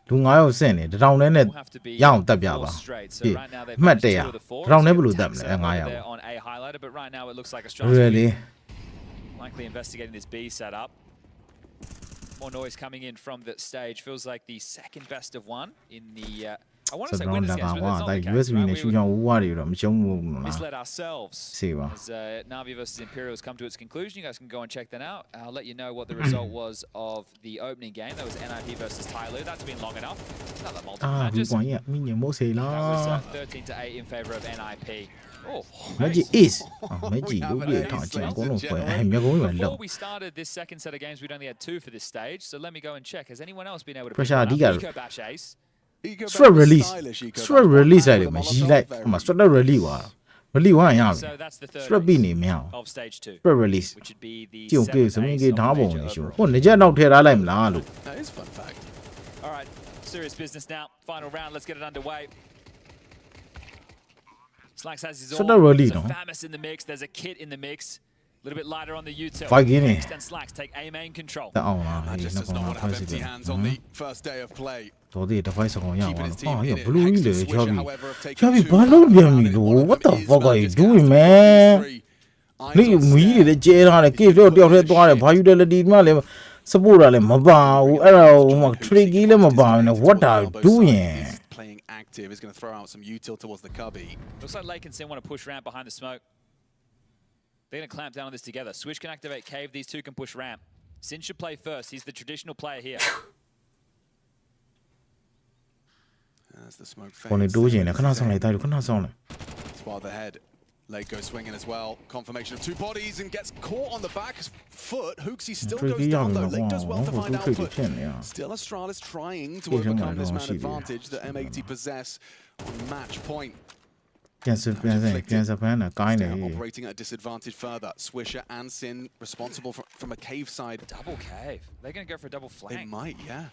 Đúng ngái sen này, rau này này, yao tập yao ba. Mất đấy à? Rau này bự đậm này, ngái yao. Really? Likely investigating this B setup. More noise coming in from the stage. Feels like the second best of one in the. I want to say winners games, but that's not the case, right? We misled ourselves as Na'Vi versus Imperials come to its conclusion. You guys can go and check that out. I'll let you know what the result was of the opening game. That was NIP versus Tyloo. That's been long enough. It's not that multiple matches. That was 13-8 in favor of NIP. Oh, Magic is. Before we started this second set of games, we'd only had 2 for this stage. So let me go and check. Has anyone else been able to pick one up? Eco Bash Ace. Straight release like me. She like my straight release one. So that's the third straight be name of stage 2. Straight release. Which would be the Still give some get double issue. Oh, the jet out here I like la. That is fun fact. All right, serious business now. Final round. Let's get it underway. Slacks has his all. There's a Famous in the mix. There's a Kit in the mix. A little bit lighter on the util. Next and Slacks take A main control. Magisk does not want to have empty hands on the first day of play. Keeping his team in it. What the fuck are you doing, man? The jail on the cave. What are you doing? Playing active is going to throw out some util towards the cubby. Looks like Lake and Sin want to push ramp behind the smoke. They're going to clamp down on this together. Switch can activate cave. These two can push ramp. Sin should play first. He's the traditional player here. As the smoke fades. While the head. Lake goes swinging as well. Confirmation of 2 bodies and gets caught on the back foot. Hooksy still goes down though. Lake does well to find output. Still Astralis trying to overcome this man advantage that M80 possess on match point. ပြန်စပန်းတာကိုင်းနေ operating at a disadvantage further. Swisher and Sin responsible from a cave side. Double cave. They're going to go for a double flank. They might, yeah.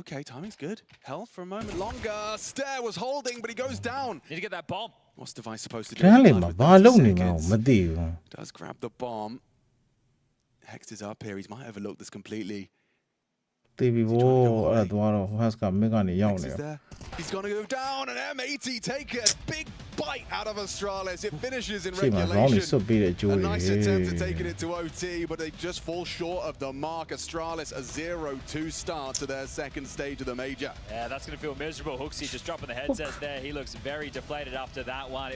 Okay, timing's good. Held for a moment longer. Stair was holding, but he goes down. Need to get that bomb. What's Device supposed to do? တန်းလေမှာဘာလုပ်နေမှာမသိဘူး Does grab the bomb. Hex is up here. He might overlook this completely. တေးပြီးဘောအဲ့ဒါတော့ Has ကမင်းကနေရောက်နေ He's going to go down, and M80 take a big bite out of Astralis. It finishes in ချိန်မှာ round စွတ်ပေးတဲ့ဂျိုး A တွေ nice attempt at taking it to OT, but they just fall short of the mark. Astralis a 0-2 start to their second stage of the major. Yeah, that's going to feel miserable. Hooksy just dropping the headsets there. He looks very deflated after that one.